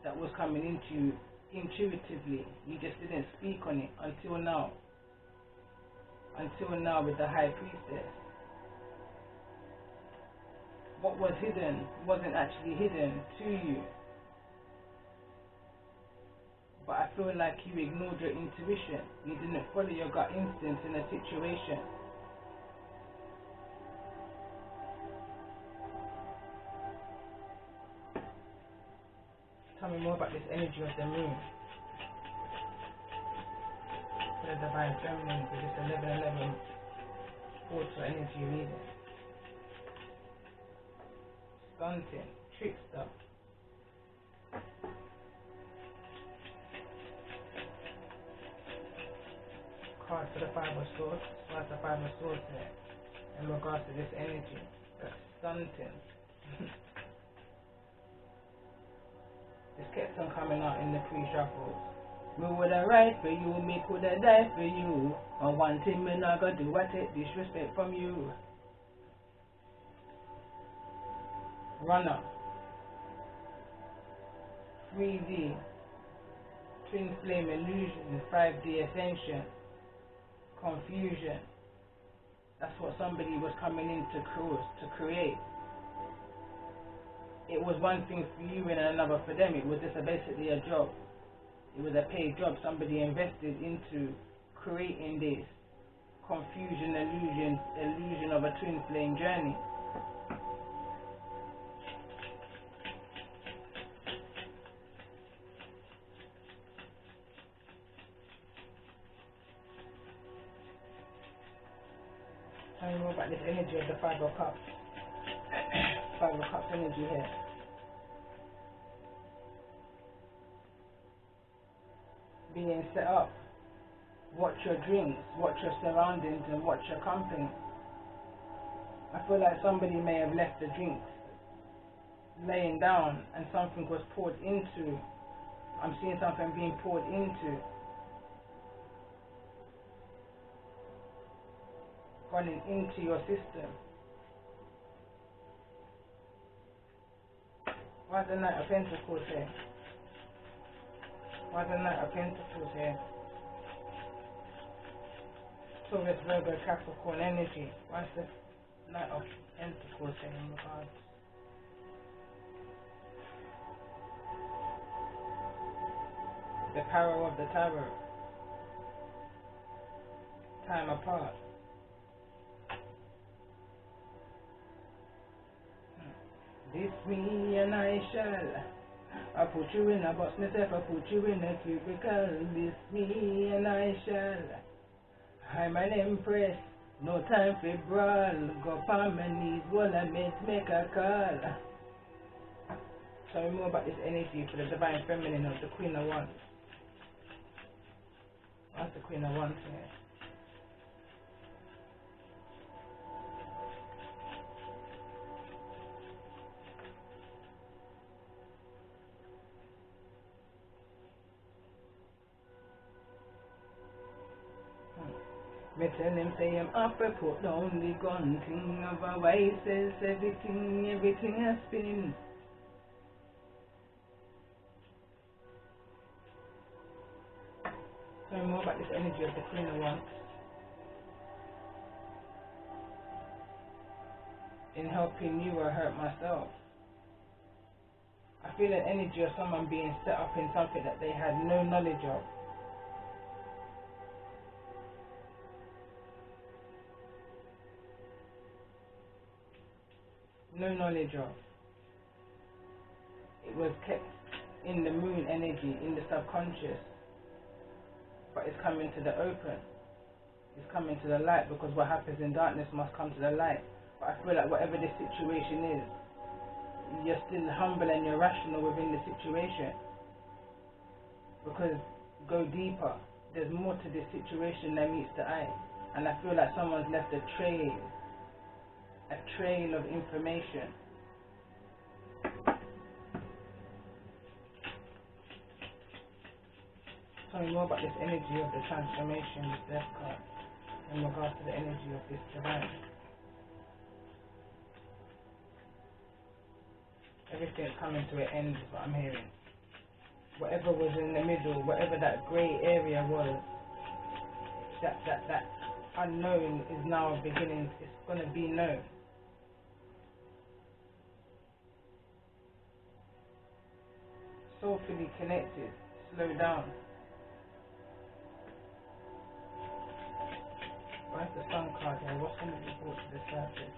that was coming into you intuitively. You just didn't speak on it until now. Until now with the High Priestess. What was hidden wasn't actually hidden to you. But I feel like you ignored your intuition. You didn't follow your gut instinct in a situation. Tell me more about this energy of the moon. For the Divine Feminine, with this 11-11 portal energy reading. Stunting, trickster. Card for the Five of Swords. What's the Five of Swords here in regards to this energy? That's stunting. This kept on coming out in the pre-shuffles. We woulda ride for you, me coulda die for you. And one thing me not gonna do, I take disrespect from you. Runner. 3D. Twin flame illusion. 5D ascension. Confusion. That's what somebody was coming in to create. It was one thing for you and another for them. It was just basically a job. It was a paid job. Somebody invested into creating this confusion, illusion of a twin flame journey. Tell me more about this energy of the Five of Cups. Five of Cups energy here. Being set up. Watch your drinks, watch your surroundings, and watch your company. I feel like somebody may have left the drinks laying down and something was poured into. I'm seeing something being poured into. Running into your system. Why is the Knight of Pentacles here? Why is the Knight of Pentacles here? Taurus, Virgo, Capricorn energy. Why is the Knight of Pentacles here in regards? The power of the Tarot. Time apart. This me and I shall. I put you in a box myself, I put you in a cubicle. This me and I shall. I'm an empress, no time for brawl. Go on my knees, while I make a call. Tell me more about this energy for the Divine Feminine of the Queen of Wands. What's the Queen of Wands here? Me tell him say I'm up and put down the gun thing of a wife says everything has been. Tell me more about this energy of the Queen of Wands. In helping you or hurt myself. I feel an energy of someone being set up in something that they had no knowledge of. No knowledge of. It was kept in the moon energy, in the subconscious, but it's coming to the open. It's coming to the light, because what happens in darkness must come to the light. But I feel like whatever the situation is, you're still humble and you're rational within the situation, because go deeper. There's more to this situation than meets the eye, and I feel like someone's left a trail of information. Tell me more about this energy of the transformation, this death card, in regards to the energy of this divine. Everything's coming to an end is what I'm hearing. Whatever was in the middle, whatever that grey area was, that unknown is now beginning, it's going to be known. Soulfully connected, slow down. Where's the Sun card here? What's going to be brought to the surface?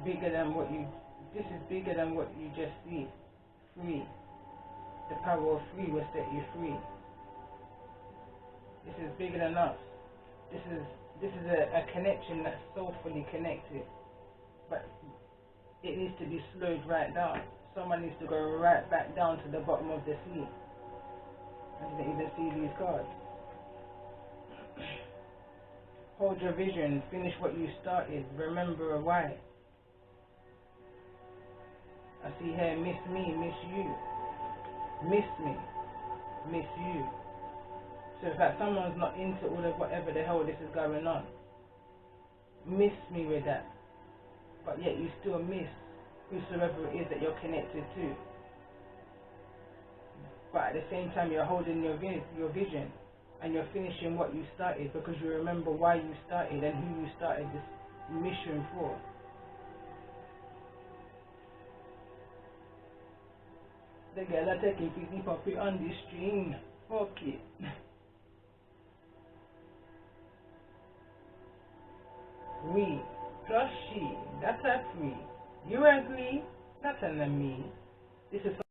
Bigger than what you, this is bigger than what you just see. Free. The power of free will set you free. This is bigger than us. This is a connection that's soulfully connected, but it needs to be slowed right down. Someone needs to go right back down to the bottom of the sea. I didn't even see these cards. Hold your vision. Finish what you started. Remember why. I see here, miss me, miss you. Miss me, miss you. So it's like someone's not into all of whatever the hell this is going on. Miss me with that. But yet you still miss whosoever it is that you're connected to. But at the same time you're holding your vision, and you're finishing what you started, because you remember why you started and who you started this mission for. The girl are taking the puppy on the string. Okay. We plus she, that's a 3. You agree? That's an me. This is